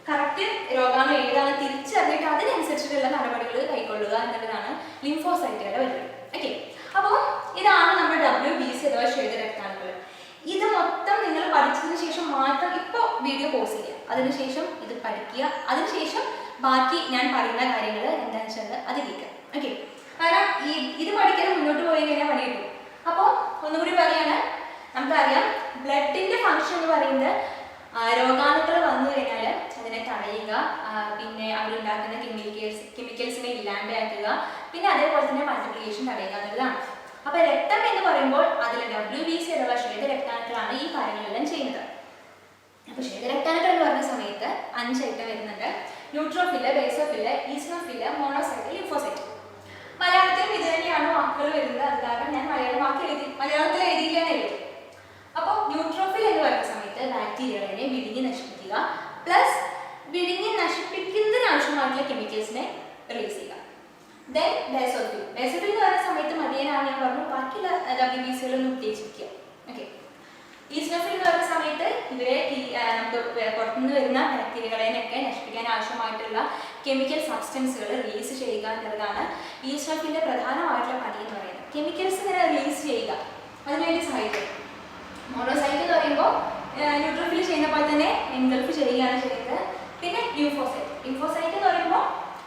കറക്റ്റ് രോഗാണു ഏതാണ് തിരിച്ചറിഞ്ഞിട്ട് അതിനനുസരിച്ചിട്ടുള്ള നടപടികൾ കൈക്കൊള്ളുക എന്നുള്ളതാണ് ലിംഫോസൈറ്റുകളുടെ പരിപാടി. ഓക്കെ, അപ്പോൾ ഇതാണ് നമ്മുടെ WBC അഥവാ ശ്വേതരക്താണുക്കൾ. ഇത് മൊത്തം നിങ്ങൾ പഠിച്ചതിന് ശേഷം മാത്രം ഇപ്പോൾ വീഡിയോ പോസ് ചെയ്യുക, അതിനുശേഷം ഇത് പഠിക്കുക, അതിനുശേഷം ബാക്കി ഞാൻ പറയുന്ന കാര്യങ്ങൾ എന്താണെന്ന് വെച്ചാൽ അത് കേൾക്കുക. ഓക്കെ, കാരണം ഇത് പഠിക്കാൻ മുന്നോട്ട് പോയി കഴിഞ്ഞാൽ പണി കിട്ടും. അപ്പോൾ ഒന്നുകൂടി പറയാണ്, നമുക്കറിയാം ബ്ലഡിന്റെ ഫംഗ്ഷൻ എന്ന് പറയുന്നത് രോഗാണുക്കൾ വന്നു കഴിഞ്ഞാൽ അതിനെ തടയുക, പിന്നെ അവരുണ്ടാക്കുന്ന കെമിക്കൽസിനെ ഇല്ലാണ്ടാക്കുക, പിന്നെ അതേപോലെ തന്നെ മൾട്ടിപ്ലിക്കേഷൻ തടയുക എന്നുള്ളതാണ്. അപ്പൊ രക്തം എന്ന് പറയുമ്പോൾ അതിൽ WBC അഥവാ ശ്വേതരക്താണുക്കളാണ് ഈ കാര്യങ്ങളെല്ലാം ചെയ്യുന്നത്. അപ്പൊ ശ്വേതരക്താണുക്കൾ എന്ന് പറഞ്ഞ സമയത്ത് 5 ഐറ്റം വരുന്നുണ്ട്: ന്യൂട്രോഫില്, ബേസോഫില്, ഈസ്നോഫില്, മോണോസൈറ്റ്, ലിംഫോസൈറ്റ്. മലയാളത്തിലും ഇത് തന്നെയാണ് വാക്കുകൾ വരുന്നത്. അത് കാരണം ഞാൻ മലയാളത്തിൽ എഴുതിയില്ലാന്ന് എഴുതി. അപ്പോൾ ന്യൂട്രോഫിൽ എന്ന് പറയുന്ന സമയത്ത് ബാക്ടീരിയകളെ വിഴുങ്ങി നശിപ്പിക്കുക, പ്ലസ് വിഴുങ്ങി നശിപ്പിക്കുന്നതിന് ആവശ്യമായിട്ടുള്ള കെമിക്കൽസിനെ റിലീസ് ചെയ്യുക. ദെൻ ബേസോഫിൽ എന്ന് പറയുന്ന സമയത്ത് മതിയനാണ് ഞാൻ പറഞ്ഞു, ബാക്കിയുള്ള WBCകളൊന്നും ഉദ്ദേശിക്കുക. ഓക്കെ, ഈസ്നോഫിൽ എന്ന് പറയുന്ന സമയത്ത് ഇവരെ നമുക്ക് പുറത്തുനിന്ന് വരുന്ന ബാക്ടീരിയകളെയൊക്കെ നശിപ്പിക്കാൻ ആവശ്യമായിട്ടുള്ള കെമിക്കൽ സബ്സ്റ്റൻസുകൾ റിലീസ് ചെയ്യുക എന്നുള്ളതാണ് ഈസ്നോഫിലിന്റെ പ്രധാനമായിട്ടുള്ള പണി എന്ന് പറയുന്നത്. കെമിക്കൽസ് ഇങ്ങനെ റിലീസ് ചെയ്യുക, അതിനുവേണ്ടി സഹായിക്കും. മോണോസൈറ്റ് എന്ന് പറയുമ്പോൾ ന്യൂട്രോഫിൽ ചെയ്യുന്ന പോലെ തന്നെ എൻഗൾഫ് ചെയ്യുകയാണ് ചെയ്യുന്നത്. പിന്നെ ലിംഫോസൈറ്റ് എന്ന് പറയുമ്പോൾ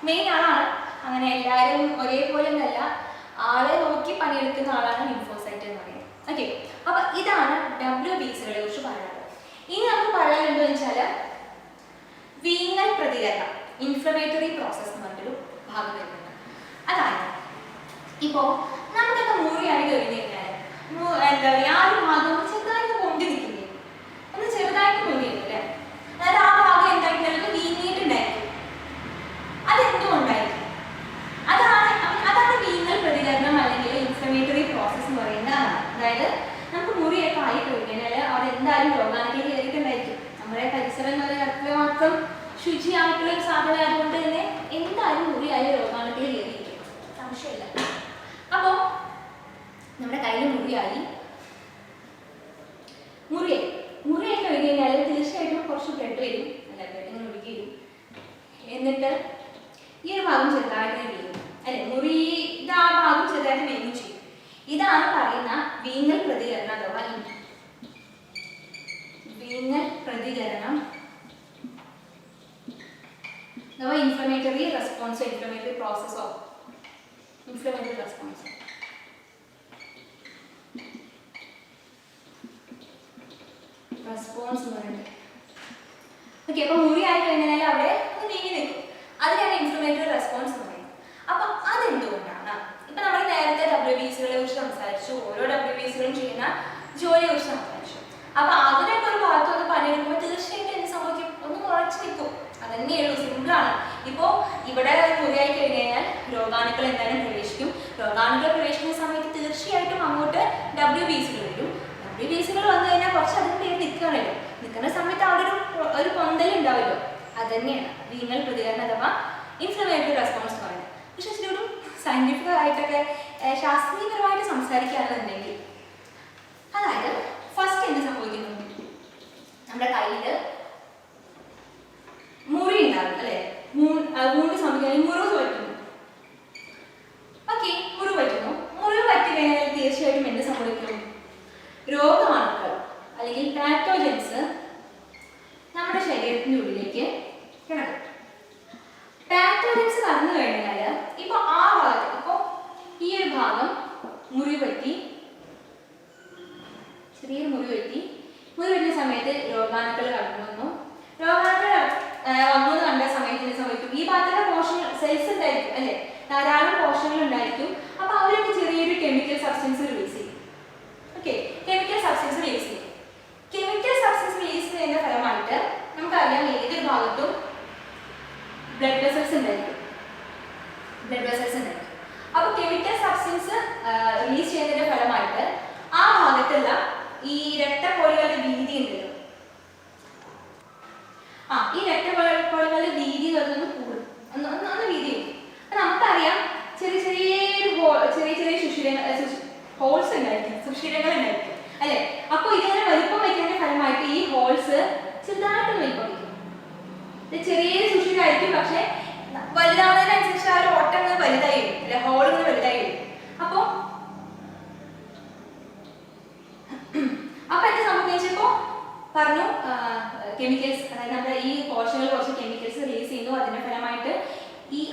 മെയിൻ ആളാണ്. അങ്ങനെ എല്ലാവരും ഒരേപോലെ ഒന്നല്ല, ആളെ നോക്കി പണിയെടുക്കുന്ന ആളാണ് ലിംഫോസൈറ്റ് എന്ന് പറയുന്നത്. ഓക്കെ, അപ്പൊ ഇതാണ് WBCകളെ കുറിച്ച് പറയാനുള്ളത്. ഇനി നമുക്ക് പറയാനുള്ളത് വെച്ചാൽ വീങ്ങൽ പ്രതികരണം, ഇൻഫ്ലമേറ്ററി പ്രോസസ് എന്ന് പറഞ്ഞൊരു ഭാഗം വരുന്നുണ്ട്. അതായത് ഇപ്പോ നമുക്കൊക്കെ മുറിയായി കഴിഞ്ഞു കഴിഞ്ഞാൽ എന്താ പറയുക, ആ ഒരു ഭാഗം ചെറുതായിട്ട് പൊന്തി നിൽക്കില്ലേ, ഒന്ന് ചെറുതായിട്ട് പൊന്തി നിൽക്കില്ലേ, അതായത് ആ ഭാഗം എന്തായിട്ടുണ്ടായിരുന്നു, വീങ്ങിയിട്ടുണ്ടായിരിക്കും. അതെന്തുകൊണ്ടായിരിക്കും? അതാണ് വീങ്ങൽ പ്രതികരണം അല്ലെങ്കിൽ ഇൻഫ്ലമേറ്ററി പ്രോസസ് എന്ന് പറയുന്നതാണ്. അതായത് നമുക്ക് മുറിയൊക്കെ ആയി കഴിഞ്ഞാൽ അവിടെ എന്തായാലും രോഗാണുക്കൾ കയറിയിട്ടുണ്ടായിരിക്കും. നമ്മുടെ പരിസരം എന്ന് പറയുന്നത് മാത്രം ശുചിയായിട്ടുള്ള ഒരു സാധനം ആയതുകൊണ്ട് തന്നെ എന്തായാലും മുറിയായ രോഗാണുക്കൾ കയറിയിരിക്കും, സംശയമില്ല. അപ്പോൾ നമ്മുടെ കയ്യിൽ മുറിയായി കഴിഞ്ഞ് കഴിഞ്ഞാൽ തീർച്ചയായിട്ടും കുറച്ച് ബ്ലഡ് വരും, അല്ല ബ്ലഡ് ഇങ്ങനെ ഒഴുകി വരും. എന്നിട്ട് ഈ ഒരു ഭാഗം ചെറുതായിട്ട് വീഴും, അല്ലെ, മുറിയുടെ ആ ഭാഗം ചെറുതായിട്ട് വീഴുകയും ചെയ്യും. ഇതാണ് പറയുന്ന വീങ്ങൽ പ്രതികരണം അഥവാ inflammatory response, inflammatory process of inflammatory response. എന്ന് പറയുന്നത്. ഓക്കെ, അപ്പൊ മുറി ആയി കഴിഞ്ഞാൽ അവിടെ ഒന്ന് നീങ്ങി നിൽക്കും, അതിനാണ് ഇൻഫ്ലമേറ്ററി റെസ്പോൺസ് എന്ന് പറയുന്നത്. അപ്പൊ അതെന്തുകൊണ്ടാണ്? ഇപ്പൊ നമ്മൾ നേരത്തെ WBCകളെ കുറിച്ച് സംസാരിച്ചു, ഓരോ WBCകളും ചെയ്യുന്ന ജോലിയെ കുറിച്ച് സംസാരിച്ചു. അപ്പൊ അതിനൊക്കെ ഒരു ഭാഗത്ത് ഒന്ന് പണിയെടുക്കുമ്പോൾ തീർച്ചയായിട്ടും എന്ത് സംഭവിക്കും? ഒന്ന് മുളച്ചു നിൽക്കും. അതന്നെയുള്ളൂ, സിമ്പിളാണ്. ഇപ്പോ ഇവിടെ മുറിയായി കഴിഞ്ഞാൽ രോഗാണുക്കൾ എന്തായാലും പ്രവേശിക്കും. രോഗാണുക്കൾ പ്രവേശിക്കുന്ന സമയത്ത് തീർച്ചയായിട്ടും അങ്ങോട്ട് WBCകൾ വരും. WBCകൾ വന്നു കഴിഞ്ഞാൽ കുറച്ച് അതിന് പേര് നിൽക്കണമല്ലോ. നിൽക്കുന്ന സമയത്ത് അവിടെ ഒരു പൊന്തൽ ഉണ്ടാവുമല്ലോ, അത് തന്നെയാണ് വീങ്ങൽ പ്രതികരണം അഥവാ ഇൻഫ്ലമേറ്ററി റെസ്പോൺസ് എന്ന് പറയുന്നത്. പക്ഷെ ഇച്ചിരി ഒരു സയന്റിഫിക് ആയിട്ടൊക്കെ ശാസ്ത്രീയപരമായിട്ട് സംസാരിക്കുകയാണെന്നുണ്ടെങ്കിൽ, അതായത് ഫസ്റ്റ് എന്ത് സംഭവിക്കുന്നു, നമ്മുടെ കയ്യിൽ മുറി ഉണ്ടാകും, അല്ലെ, മൂന്ന് സംഭവിക്കുന്നത് മുറിവ് പറ്റുന്നു. ഓക്കെ, മുറിവ് പറ്റുന്നു. മുറിവ് പറ്റി കഴിഞ്ഞാൽ തീർച്ചയായിട്ടും എന്ത് സംഭവിക്കും? രോഗാണുക്കൾ അല്ലെങ്കിൽ പാത്തോജൻസ് നമ്മുടെ ശരീരത്തിന്റെ ഉള്ളിലേക്ക് കിടക്കും. പാത്തോജൻസ് കടന്നു കഴിഞ്ഞാൽ ഇപ്പൊ ആ ഭാഗത്ത്, ഇപ്പൊ ഈ ഒരു ഭാഗം രോഗാണുക്കൾ കടന്നു വന്നു. രോഗാണുക്കൾ വന്നു എന്ന് കണ്ട സമയത്ത് എന്ത് സംഭവിക്കും? ഈ ഭാഗത്തുള്ള പോഷങ്ങൾ സെൽസ് ഉണ്ടായിരിക്കും അല്ലെ, ധാരാളം പോഷകങ്ങൾ ഉണ്ടായിരിക്കും. അപ്പൊ അവരൊക്കെ ചെറിയൊരു കെമിക്കൽ സബ്സ്റ്റൻസ് റിലീസ് ചെയ്യും. ഓക്കെ, കെമിക്കൽ സബ്സ്റ്റൻസ് റിലീസ് ചെയ്യും. കെമിക്കൽ സബ്സ്റ്റൻസ് റിലീസ് ചെയ്യുന്ന ഫലമായിട്ട് നമുക്കറിയാം ഏതൊരു ഭാഗത്തും ബ്ലഡ് വെസൽസ് ഉണ്ടായിരിക്കും. അപ്പൊ കെമിക്കൽ സബ്സ്റ്റൻസ് റിലീസ് ചെയ്യുന്നതിന്റെ ഫലമായിട്ട് ആ ഭാഗത്തുള്ള ഈ രക്തക്കൊഴലുകളുടെ വീതി ഉണ്ടല്ലോ, ഈ രക്തക്കൊഴലുകളുടെ വീതി ഒന്ന് കൂടും, ഒന്ന് വീതി കൂടും. അപ്പൊ നമുക്കറിയാം ചെറിയ ഹോൾസ് ഉണ്ടായിരിക്കും, സുഷിരങ്ങൾ ഉണ്ടായിരിക്കും അല്ലെ. അപ്പൊ ഇതിങ്ങനെ വലിപ്പം വയ്ക്കുന്നതിന്റെ ഫലമായിട്ട് ഈ ഹോൾസ് ചെറുതായിട്ടൊന്ന് വലിപ്പം വയ്ക്കും. ചെറിയ സുഷിരായിരിക്കും, പക്ഷെ വലുതാവുന്നതിനനുസരിച്ച് ആ ഒരു ഓട്ടം വലുതായി വരും അല്ലെ, ഹോൾ ഇങ്ങനെ വലുതായി വരും. അപ്പൊ എന്ത് സംഭവിച്ചപ്പോ പറഞ്ഞു കെമിക്കൽസ്, അതായത് നമ്മുടെ ഈ കോശങ്ങളിൽ കുറച്ച് കെമിക്കൽസ് റിലീസ് ചെയ്യുന്നു. അതിന്റെ ഫലമായിട്ട്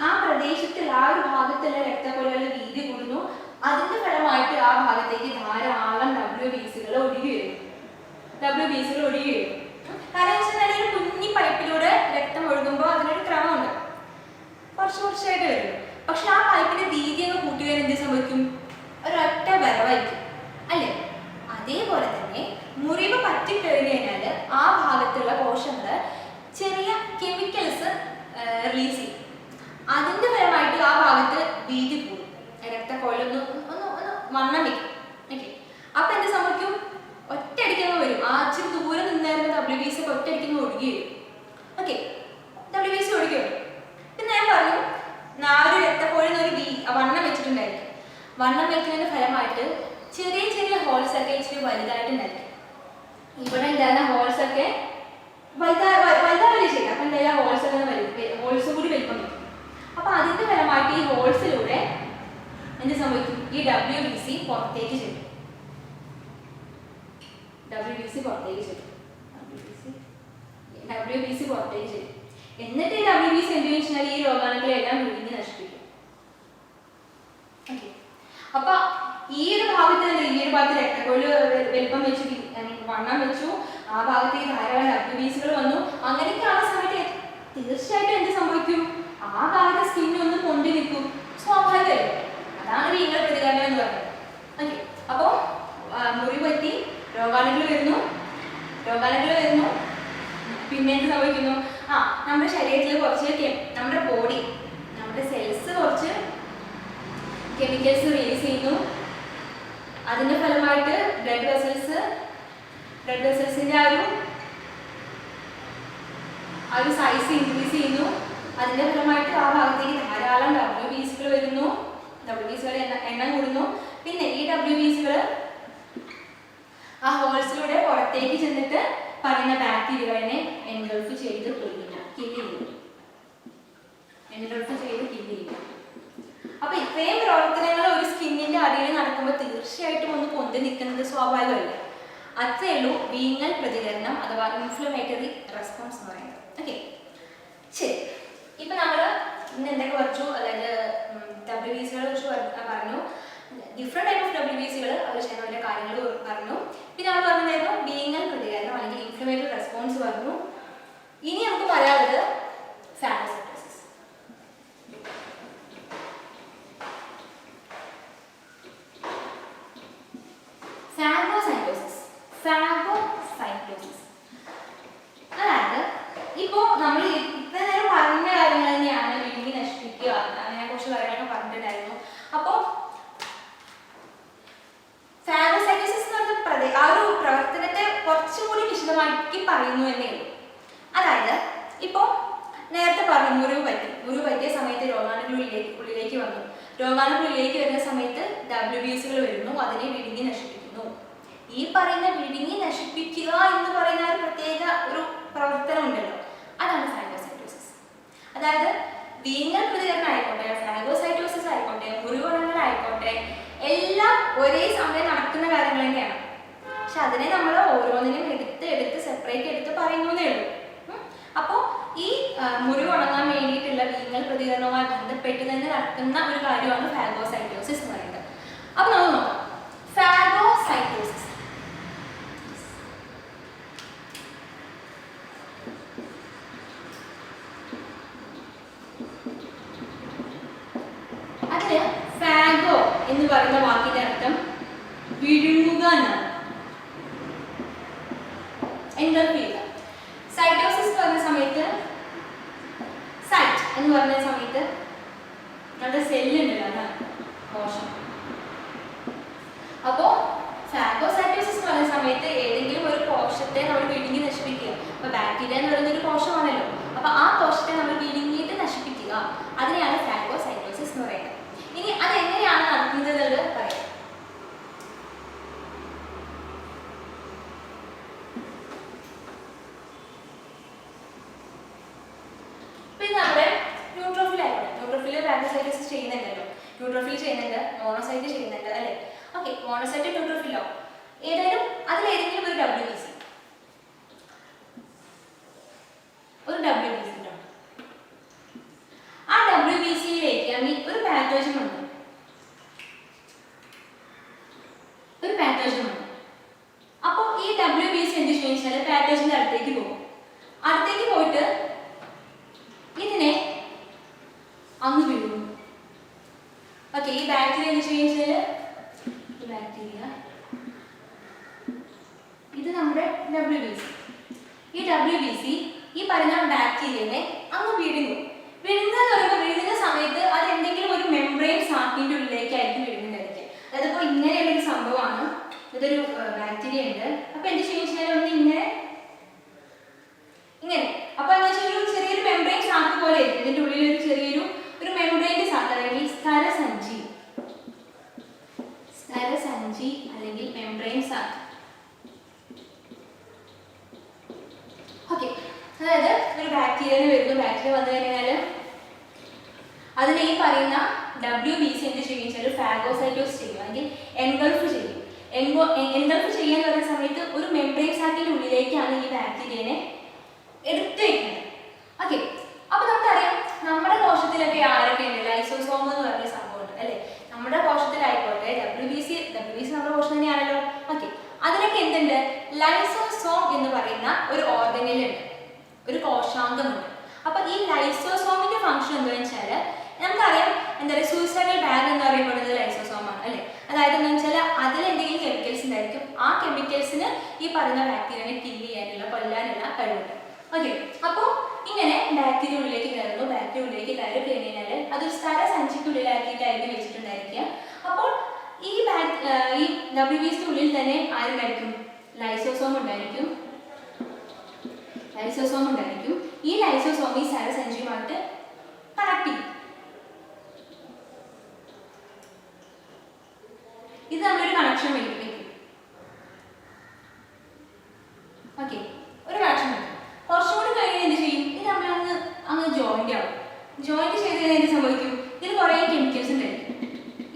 ആ പ്രദേശത്തിൽ ആ ഒരു ഭാഗത്തുള്ള രക്തക്കൊഴലുകളുടെ വീതി കൂടുന്നു. അതിന്റെ ഫലമായിട്ട് ആ ഭാഗത്തേക്ക് ധാരാളം WBCകൾ ഒഴുകി വരും. കാരണം വെച്ചാൽ ഒരു കുഞ്ഞി പൈപ്പിലൂടെ രക്തം ഒഴുകുമ്പോൾ അതിനൊരു ക്രമമുണ്ട്, കുറച്ചായിട്ട് വരും. പക്ഷെ ആ പൈപ്പിന്റെ വീതി അങ്ങ് കൂട്ടുകയും എന്ത് സംഭവിക്കും? ഒരൊറ്റ വരവായിരിക്കും അല്ലെ. അതേപോലെ തന്നെ മുറിവ് പറ്റിക്കഴിഞ്ഞു കഴിഞ്ഞാൽ ആ ഭാഗത്തുള്ള കോശങ്ങള് ചെറിയ കെമിക്കൽസ് റിലീസ് ചെയ്യും. അതിന്റെ ഫലമായിട്ട് ആ ഭാഗത്ത് വീതി കൂടും, രക്തക്കൊഴലൊന്ന് വണ്ണം വെക്കും. ഓക്കെ, അപ്പൊ എന്ത് സംഭവിക്കും? ഒറ്റയടിക്കങ്ങ് വരും. ആ ഇച്ചിരി ദൂരെ നിന്നായിരുന്ന WBC ഒറ്റയടിക്കങ്ങ് ഒഴുകി വരും. ഓക്കെ, WBC ഒഴുകി വരും. പിന്നെ ഞാൻ പറഞ്ഞു ഒരു രക്തക്കൊഴലിന് ഒരു വണ്ണം വെച്ചിട്ടുണ്ടായിരിക്കും. വണ്ണം വെക്കുന്നതിന്റെ ഫലമായിട്ട് ചെറിയ ഹോൾസ് ഒക്കെ ഇച്ചിരി വലുതായിട്ടുണ്ടായിരിക്കും. ഇവിടെ ഉണ്ടായിരുന്ന ഹോൾസ് ഒക്കെ വലുതാവില്ലേ ചെയ്യും. അപ്പൊ എന്തായാലും ഹോൾസ് കൂടി വലിപ്പം വയ്ക്കും. അപ്പൊ അതിന്റെ ഫലമായിട്ട് ഈ ഹോൾസിലൂടെ എന്ത് സംഭവിക്കും? ഈ WBC പുറത്തേക്ക് ചെല്ലും. WBC പുറത്തേക്ക് ചെല്ലും. എന്നിട്ട് ഈ WBC എന്ത് വെച്ചാൽ ഈ രോഗാണുക്കളെ എല്ലാം വിഴുങ്ങി നശിപ്പിക്കും. ഓക്കെ, അപ്പൊ ഈ ഒരു ഭാഗത്ത് രക്തക്കൊഴല് വലിപ്പം വെച്ചു, വണ്ണം വെച്ചു, ആ ഭാഗത്തേക്ക് ധാരാളം WBCകൾ വന്നു. അങ്ങനെയൊക്കെ ആ സമയത്ത് തീർച്ചയായിട്ടും എന്ത് സംഭവിക്കും? ആ ഭാഗത്തെ സ്കിന്നിൽ ഒന്ന് പൊണ്ടി നിൽക്കും, സ്വാഭാവികമല്ലേ. അതാണ് വീങ്ങൾ പ്രതികരണം എന്ന് പറയുന്നത്. ഓക്കെ, അപ്പോ മുറിവ് പറ്റി രോഗാണുക്കൾ വരുന്നു. പിന്നെ എന്ത് സംഭവിക്കുന്നു? നമ്മുടെ ശരീരത്തിൽ കുറച്ച് നമ്മുടെ ബോഡി, നമ്മുടെ സെൽസ് കുറച്ച് കെമിക്കൽസ് റിലീസ് ചെയ്യുന്നു. അതിന്റെ ഫലമായിട്ട് ബ്ലഡ് വെസൽസിന്റെ ആ ഒരു സൈസ് ഇൻക്രീസ് ചെയ്യുന്നു. അതിന്റെ ഫലമായിട്ട് ആ ഭാഗത്തേക്ക് ധാരാളം WBCകൾ വരുന്നു. WBCകളുടെ എണ്ണം കൂടുന്നു. പിന്നെ ഈ WBCകൾ ആ ഹോൾസിലൂടെ പുറത്തേക്ക് ചെന്നിട്ട് പറയുന്ന ബാക്ടീരിയകളെ എൻഗൾഫ് ചെയ്ത് കില്ല് ചെയ്യും. അപ്പൊ ഇത്രയും പ്രവർത്തനങ്ങൾ ഒരു സ്കിന്നിന്റെ അടിയിൽ നടക്കുമ്പോൾ തീർച്ചയായിട്ടും ഒന്ന് പൊന്തി നിൽക്കുന്നത് സ്വാഭാവികമല്ല. അത്രേ ഉള്ളൂ വീങ്ങൽ പ്രതികരണം അഥവാ ഇൻഫ്ലമേറ്ററി റെസ്പോൺസ് എന്ന് പറയുന്നത്. ഓക്കെ, ശരി. ഇപ്പൊ നമ്മള് ഇന്ന് എന്തൊക്കെ പഠിച്ചു? അതായത് WBCകളെ കുറിച്ച് പറഞ്ഞു, ഡിഫറെന്റ് ടൈപ്പ് ഓഫ് WBCകൾ അവർ ചെയ്യുന്നതിന്റെ കാര്യങ്ങൾ പറഞ്ഞു. പിന്നെ നമ്മൾ പറഞ്ഞതായിരുന്നു വീങ്ങൽ പ്രതികരണം അല്ലെങ്കിൽ ഇൻഫ്ലമേറ്ററി റെസ്പോൺസ് പറഞ്ഞു. ഇനി നമുക്ക് പറയാനുള്ളത് ഫാഗോസൈറ്റോസിസ്. അതായത് ഇപ്പോ നമ്മൾ ഇത്ര നേരം പറഞ്ഞ കാര്യങ്ങൾ തന്നെയാണ് വിഴുങ്ങി നശിപ്പിക്കുക, അതിനെ കുറിച്ച് കാര്യങ്ങളൊക്കെ പറഞ്ഞിട്ടുണ്ടായിരുന്നു. അപ്പോ ഫാഗോസൈറ്റോസിസ് എന്ന് പറഞ്ഞ ആ ഒരു പ്രവർത്തനത്തെ കുറച്ചുകൂടി വിശദമാക്കി പറയുന്നു എന്നേ ഉള്ളൂ. അതായത് ഇപ്പോ നേരത്തെ പറഞ്ഞു മുറിവ് പറ്റിയ സമയത്ത് ഉള്ളിലേക്ക് വന്നു. ഉള്ളിലേക്ക് വരുന്ന സമയത്ത് WBCകൾ വരുന്നു, അതിനെ വിഴുങ്ങി നശിപ്പിക്കുന്നു. ഈ പറയുന്ന വിഴുങ്ങി നശിപ്പിക്കുക എന്ന് പറയുന്ന ഒരു പ്രത്യേക ഒരു പ്രവർത്തനം ഉണ്ടല്ലോ, അതാണ് ഫാഗോസൈറ്റോസിസ്. അതായത് വീങ്ങൽ പ്രതികരണം ആയിക്കോട്ടെ, ഫാഗോസൈറ്റോസിസ് ആയിക്കോട്ടെ, മുറിവുണങ്ങൾ ആയിക്കോട്ടെ, എല്ലാം ഒരേ സമയം നടക്കുന്ന കാര്യങ്ങൾ തന്നെയാണ്. പക്ഷെ അതിനെ നമ്മൾ ഓരോന്നിനും എടുത്ത് സെപ്പറേറ്റ് എടുത്ത് പറയുന്നേ ഉള്ളൂ. അപ്പോൾ ഈ മുറിവ് ഉണങ്ങാൻ വേണ്ടിയിട്ടുള്ള വീങ്ങൽ പ്രതികരണവുമായി ബന്ധപ്പെട്ട് തന്നെ നടക്കുന്ന ഒരു കാര്യമാണ് ഫാഗോസൈറ്റോസിസ് എന്ന് പറയുന്നത്. അപ്പൊ നമുക്ക് നോക്കാം ഫാഗോസൈറ്റോസിസ്. അതിന് ഫാഗോ എന്ന് പറയുന്ന വാക്കിന്റെ അർത്ഥം വിഴുങ്ങുക എന്നാണ്. എൻഗൾഫ് ചെയ്യുക. സൈറ്റോസിസ് എന്ന് പറഞ്ഞ സമയത്ത് സൈറ്റ് എന്ന് പറഞ്ഞ സമയത്ത് നമ്മുടെ സെല്ലുണ്ടല്ലോ, അതാണ് കോശം. അപ്പോ ഫാഗോസൈറ്റോസിസ് എന്ന് പറയുന്ന സമയത്ത് ഏതെങ്കിലും ഒരു കോശത്തെ നമ്മൾ വിഴുങ്ങി നശിപ്പിക്കുക. അപ്പൊ ബാക്ടീരിയ എന്ന് പറയുന്ന ഒരു കോശമാണല്ലോ, അപ്പൊ ആ കോശത്തെ നമ്മൾ വിഴുങ്ങിയിട്ട് നശിപ്പിക്കുക, അതിനെയാണ് ഫാഗോസൈറ്റോസിസ് എന്ന് പറയുന്നത്. ഇനി അത് എങ്ങനെയാണ് നടക്കുന്നത് എന്നുള്ളത് പറയാം. പിന്നെ നമ്മുടെ ന്യൂട്രോഫിൽ ആയിക്കോട്ടെ, ന്യൂട്രോഫിൽ ഫാഗോസൈറ്റോസിസ് ചെയ്യുന്നുണ്ടല്ലോ, ന്യൂട്രോഫിൽ ചെയ്യുന്നുണ്ട്, മോണോസൈറ്റ് ചെയ്യുന്നുണ്ട് അല്ലേ. ഓക്കെ, മോണോസൈറ്റ് ന്യൂട്രോഫിലോ ഏതായാലും അതിലേതെങ്കിലും ഒരു WBC ഉണ്ടോ? ആ WBCയിലേക്ക് ഒരു പാത്തോജൻ ഉണ്ട്. അപ്പോൾ ഈ WBC എന്ത് ചെയ്യുന്നത്, പാത്തോജന്റെ അടുത്തേക്ക് പോകും. അടുത്തേക്ക് പോയിട്ട് ഇതിനെ അങ്ങ് വിഴുങ്ങും. ഓക്കെ, ഈ ബാക്ടീരിയ എന്ത് ചെയ്യുന്നത്, ബാക്ടീരിയ ഇത് നമ്മുടെ WBC. ഈ WBC ഈ പറയുന്ന ബാക്ടീരിയനെ അങ്ങ് വിഴുങ്ങും. വിഴുങ്ങുക എന്ന് പറയുമ്പോൾ വിഴുങ്ങുന്ന സമയത്ത് അത് എന്തെങ്കിലും ഒരു മെംബ്രെയിൻ സാക്കിന്റെ ഉള്ളിലേക്കായിരിക്കും വിഴുങ്ങുന്നതായിരിക്കും. അതായത് ഇപ്പോൾ ഇങ്ങനെയുള്ളൊരു സംഭവമാണ്, ഇതൊരു ബാക്ടീരിയ ഉണ്ട്. അപ്പൊ എന്ത് ചെയ്യുന്നത്, ഒന്ന് ഇങ്ങനെ അപ്പൊ എന്താ വെച്ചാൽ ഒരു ചെറിയൊരു മെംബ്രെയിൻ സാക്ക് പോലെ ആയിരിക്കും. ഇതിന്റെ ഉള്ളിൽ ഒരു ചെറിയൊരു മെംബ്രെയിന്റെ സാക്ക് അല്ലെങ്കിൽ സ്ഥലസഞ്ചി അല്ലെങ്കിൽ മെംബ്രെയിൻ സാക്ക്. ഓക്കെ, അതായത് ഒരു ബാക്ടീരിയ വന്നു കഴിഞ്ഞാൽ അതിനെ ഈ പറയുന്ന WBC എന്ത് ചെയ്യും, ഫാഗോസൈറ്റോസിസ് ചെയ്യും അല്ലെങ്കിൽ എൻഗൾഫ് ചെയ്യും. എൻഗൾഫ് ചെയ്യാൻ പറയുന്ന സമയത്ത് ഒരു മെംബ്രെയിൻ സാക്കിന്റെ ഉള്ളിലേക്കാണ് ഈ ബാക്ടീരിയനെ എടുത്തു വയ്ക്കുന്നത്. ഓക്കെ, അപ്പൊ നമുക്കറിയാം നമ്മുടെ കോശത്തിലൊക്കെ ആരൊക്കെ ഉണ്ട്, ലൈസോസോം എന്ന് പറഞ്ഞ സംഭവമുണ്ട് അല്ലെ. നമ്മുടെ കോശത്തിലായിക്കോട്ടെ WBC നമ്മുടെ കോശം തന്നെയാണല്ലോ. ഓക്കെ, അതിനൊക്കെ എന്തുണ്ട്, ലൈസോസോം എന്ന് പറയുന്ന ഒരു ഓർഗനിലുണ്ട്, ഒരു കോശാംഗമുണ്ട്. അപ്പൊ ഈ ലൈസോസോമിന്റെ ഫംഗ്ഷൻ എന്താണെന്ന് വെച്ചാൽ നമുക്കറിയാം, എന്താ പറയുക, സൂയിസൈഡൽ ബാഗ് എന്ന് പറയപ്പെടുന്നത് ലൈസോസോമാണ് അല്ലെ. അതായത് എന്താ വെച്ചാൽ അതിൽ എന്തെങ്കിലും കെമിക്കൽസ് ഉണ്ടായിരിക്കും, ആ കെമിക്കൽസിന് ഈ പറയുന്ന ബാക്ടീരിയനെ കില്ല് ചെയ്യാനുള്ള, കൊല്ലാനുള്ള കഴിവുണ്ട്. ഓക്കെ, അപ്പോൾ ഇങ്ങനെ ബാക്ടീരിയ ഉള്ളിലേക്ക് കയറുന്നു. ബാക്ടീരിയ ഉള്ളിലേക്ക് കയറി കഴിഞ്ഞാൽ അതൊരു സ്ഥലസഞ്ചിക്കുള്ളിലാക്കിയിട്ടായിരിക്കും വെച്ചിട്ടുണ്ടായിരിക്കുക. അപ്പോൾ ഈ WBC ഉള്ളിൽ തന്നെ ആരുണ്ടായിരിക്കും, ലൈസോസോം ഉണ്ടായിരിക്കും. ഈ ലൈസോസോം ഈ സ്ഥലസഞ്ചിയുമായിട്ട് കണക്ട് ചെയ്യും. ഇത് നമ്മളൊരു കണക്ഷൻ വെക്കും. ഓക്കെ, ഒരു കണക്ഷൻ വെക്കും. കുറച്ചും കൂടി കഴിഞ്ഞാൽ എന്ത് ചെയ്യും, ഇത് നമ്മൾ അങ്ങ് ജോയിന്റ് ആവും. ജോയിന്റ് ചെയ്ത് കഴിഞ്ഞാൽ എന്ത് സംഭവിക്കും, ഇതിൽ കുറേ കെമിക്കൽസ് ഉണ്ടായിരിക്കും.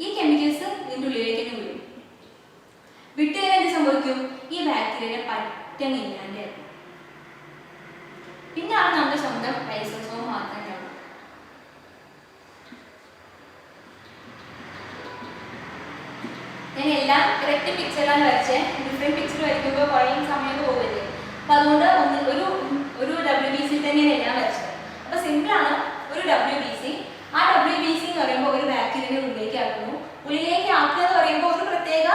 ഈ കെമിക്കൽസ് ഇതിൻ്റെ ഉള്ളിലേക്ക് തന്നെ വിടും. വിട്ട് കഴിഞ്ഞാൽ എന്ത് സംഭവിക്കും, ഈ ബാക്ടീരിയനെ പറ്റങ്ങില്ലാണ്ട് പിന്നെയാണ് നമ്മുടെ സ്വന്തം ലൈസോസോം മാത്രം ഉണ്ടാവും. ഞാൻ എല്ലാം കറക്റ്റ് പിക്ചറാണ് വരച്ചത്. ഡിഫറെന്റ് പിക്ചർ വരയ്ക്കുമ്പോൾ കുറേ സമയം പോകരുത്. അപ്പൊ അതുകൊണ്ട് ഒരു WBC തന്നെയാണ് എല്ലാം വരച്ചത്. അപ്പൊ സിമ്പിൾ ആണ് ഒരു WBC. ആ WBC എന്ന് പറയുമ്പോൾ ഒരു ബാക്ടീരിയയുടെ ഉള്ളിലേക്ക് ആക്കുന്നു. ഉള്ളിലേക്ക് ആക്കുക എന്ന് പറയുമ്പോൾ ഒരു പ്രത്യേക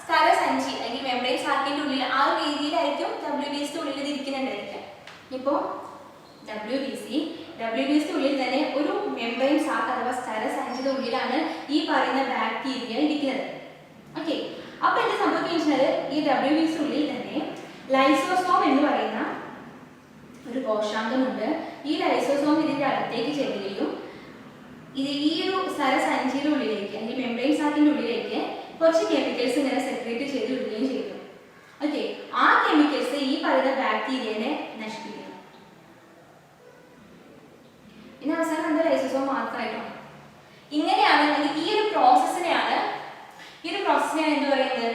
സ്ഥലസഞ്ചി അല്ലെങ്കിൽ മെംബ്രെയിൻ സാക്കിന്റെ ഉള്ളിൽ ആ ഒരു രീതിയിലായിരിക്കും WBC ഉള്ളിൽ ഇത് ഇരിക്കുന്നുണ്ടായിരിക്കാം. ഇപ്പോൾ WBC ഉള്ളിൽ തന്നെ ഒരു മെംബ്രെയിൻ സാക്ക് അഥവാ സ്ഥലസഞ്ചിയുടെ ഉള്ളിലാണ് ഈ പറയുന്ന ബാക്ടീരിയ ഇരിക്കുന്നത്. ഓക്കെ, അപ്പൊ എന്ത് സംഭവിക്കുന്നത്, ഈ WBC ഉള്ളിൽ തന്നെ ലൈസോസോം എന്ന് പറയുന്ന ഒരു കോശാംഗമുണ്ട്. ഈ ലൈസോസോം ഇതിന്റെ അടുത്തേക്ക് ചെല്ലുകയും ഇത് ഈ ഒരു സ്ഥലസഞ്ചിയുടെ ഉള്ളിലേക്ക് അല്ലെങ്കിൽ മെംബ്രെയിൻ സാക്കിന്റെ ഉള്ളിലേക്ക് കുറച്ച് കെമിക്കൽസ് ഇങ്ങനെ സെക്രേറ്റ് ചെയ്ത് വിടുകയും ചെയ്തു. ഓക്കെ, ആ കെമിക്കൽസ് ഈ പറയുന്ന ബാക്ടീരിയനെ നശിപ്പിക്കുന്നു. പിന്നെ അവസാനം എന്താ, ലൈസോസോം മാത്രമായിട്ടാണ്. ഇങ്ങനെയാണ് ഈ ഒരു പ്രോസസ്സിനെയാണ് എന്ത് പറയുന്നത്,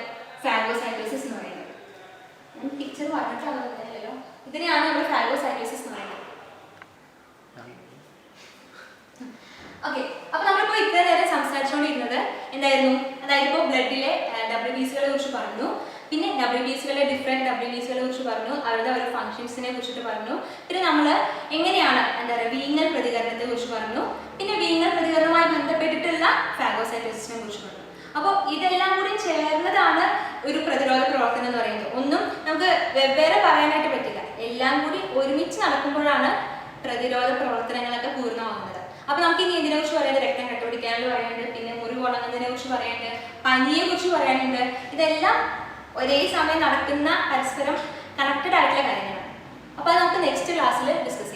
ഫാഗോസൈറ്റോസിസ് എന്ന് പറയുന്നത്. ഞാൻ പിക്ചർ പറഞ്ഞിട്ടുള്ളതല്ലോ, ഇതിനെയാണ് നമ്മൾ ഫാഗോസൈറ്റോസിസ് എന്ന് പറയുന്നത്. ഓക്കെ, അപ്പൊ നമ്മളിപ്പോ ഇത്ര നേരം സംസാരിച്ചുകൊണ്ടിരുന്നത് എന്തായിരുന്നു, അതായത് ഇപ്പോൾ ബ്ലഡിലെ WBCകളെ കുറിച്ച് പറഞ്ഞു, പിന്നെ WBCകളെ ഡിഫറെന്റ് WBCകളെ കുറിച്ച് പറഞ്ഞു, അവരുടെ ഓരോ ഫംഗ്ഷൻസിനെ കുറിച്ചിട്ട് പറഞ്ഞു. പിന്നെ നമ്മൾ എങ്ങനെയാണ് എന്താ പറയുക വീങ്ങൽ പ്രതികരണത്തെ കുറിച്ച് പറഞ്ഞു. പിന്നെ വീങ്ങൽ പ്രതികരണവുമായി ബന്ധപ്പെട്ടിട്ടുള്ള സൈറ്റോസിസിനെ കുറിച്ച് പറഞ്ഞു. അപ്പോൾ ഇതെല്ലാം കൂടി ചേർന്നതാണ് ഒരു പ്രതിരോധ പ്രവർത്തനം എന്ന് പറയുന്നത്. ഒന്നും നമുക്ക് വെവ്വേറെ പറയാനായിട്ട് പറ്റില്ല, എല്ലാം കൂടി ഒരുമിച്ച് നടക്കുമ്പോഴാണ് പ്രതിരോധ പ്രവർത്തനങ്ങളൊക്കെ പൂർണ്ണമാകുന്നത്. അപ്പൊ നമുക്ക് ഇനി ഇതിനെ കുറിച്ച് പറയാനുണ്ട്, രക്തം കട്ടുപിടിക്കാനുള്ള പറയാനുണ്ട്, പിന്നെ മുറിവ് ഉണങ്ങുന്നതിനെ കുറിച്ച് പറയാനുണ്ട്, പനിയെ കുറിച്ച് പറയാനുണ്ട്. ഇതെല്ലാം ഒരേ സമയം നടക്കുന്ന പരസ്പരം കണക്റ്റഡ് ആയിട്ടുള്ള കാര്യങ്ങളാണ്. അപ്പോൾ അത് നമുക്ക് നെക്സ്റ്റ് ക്ലാസ്സിൽ ഡിസ്കസ്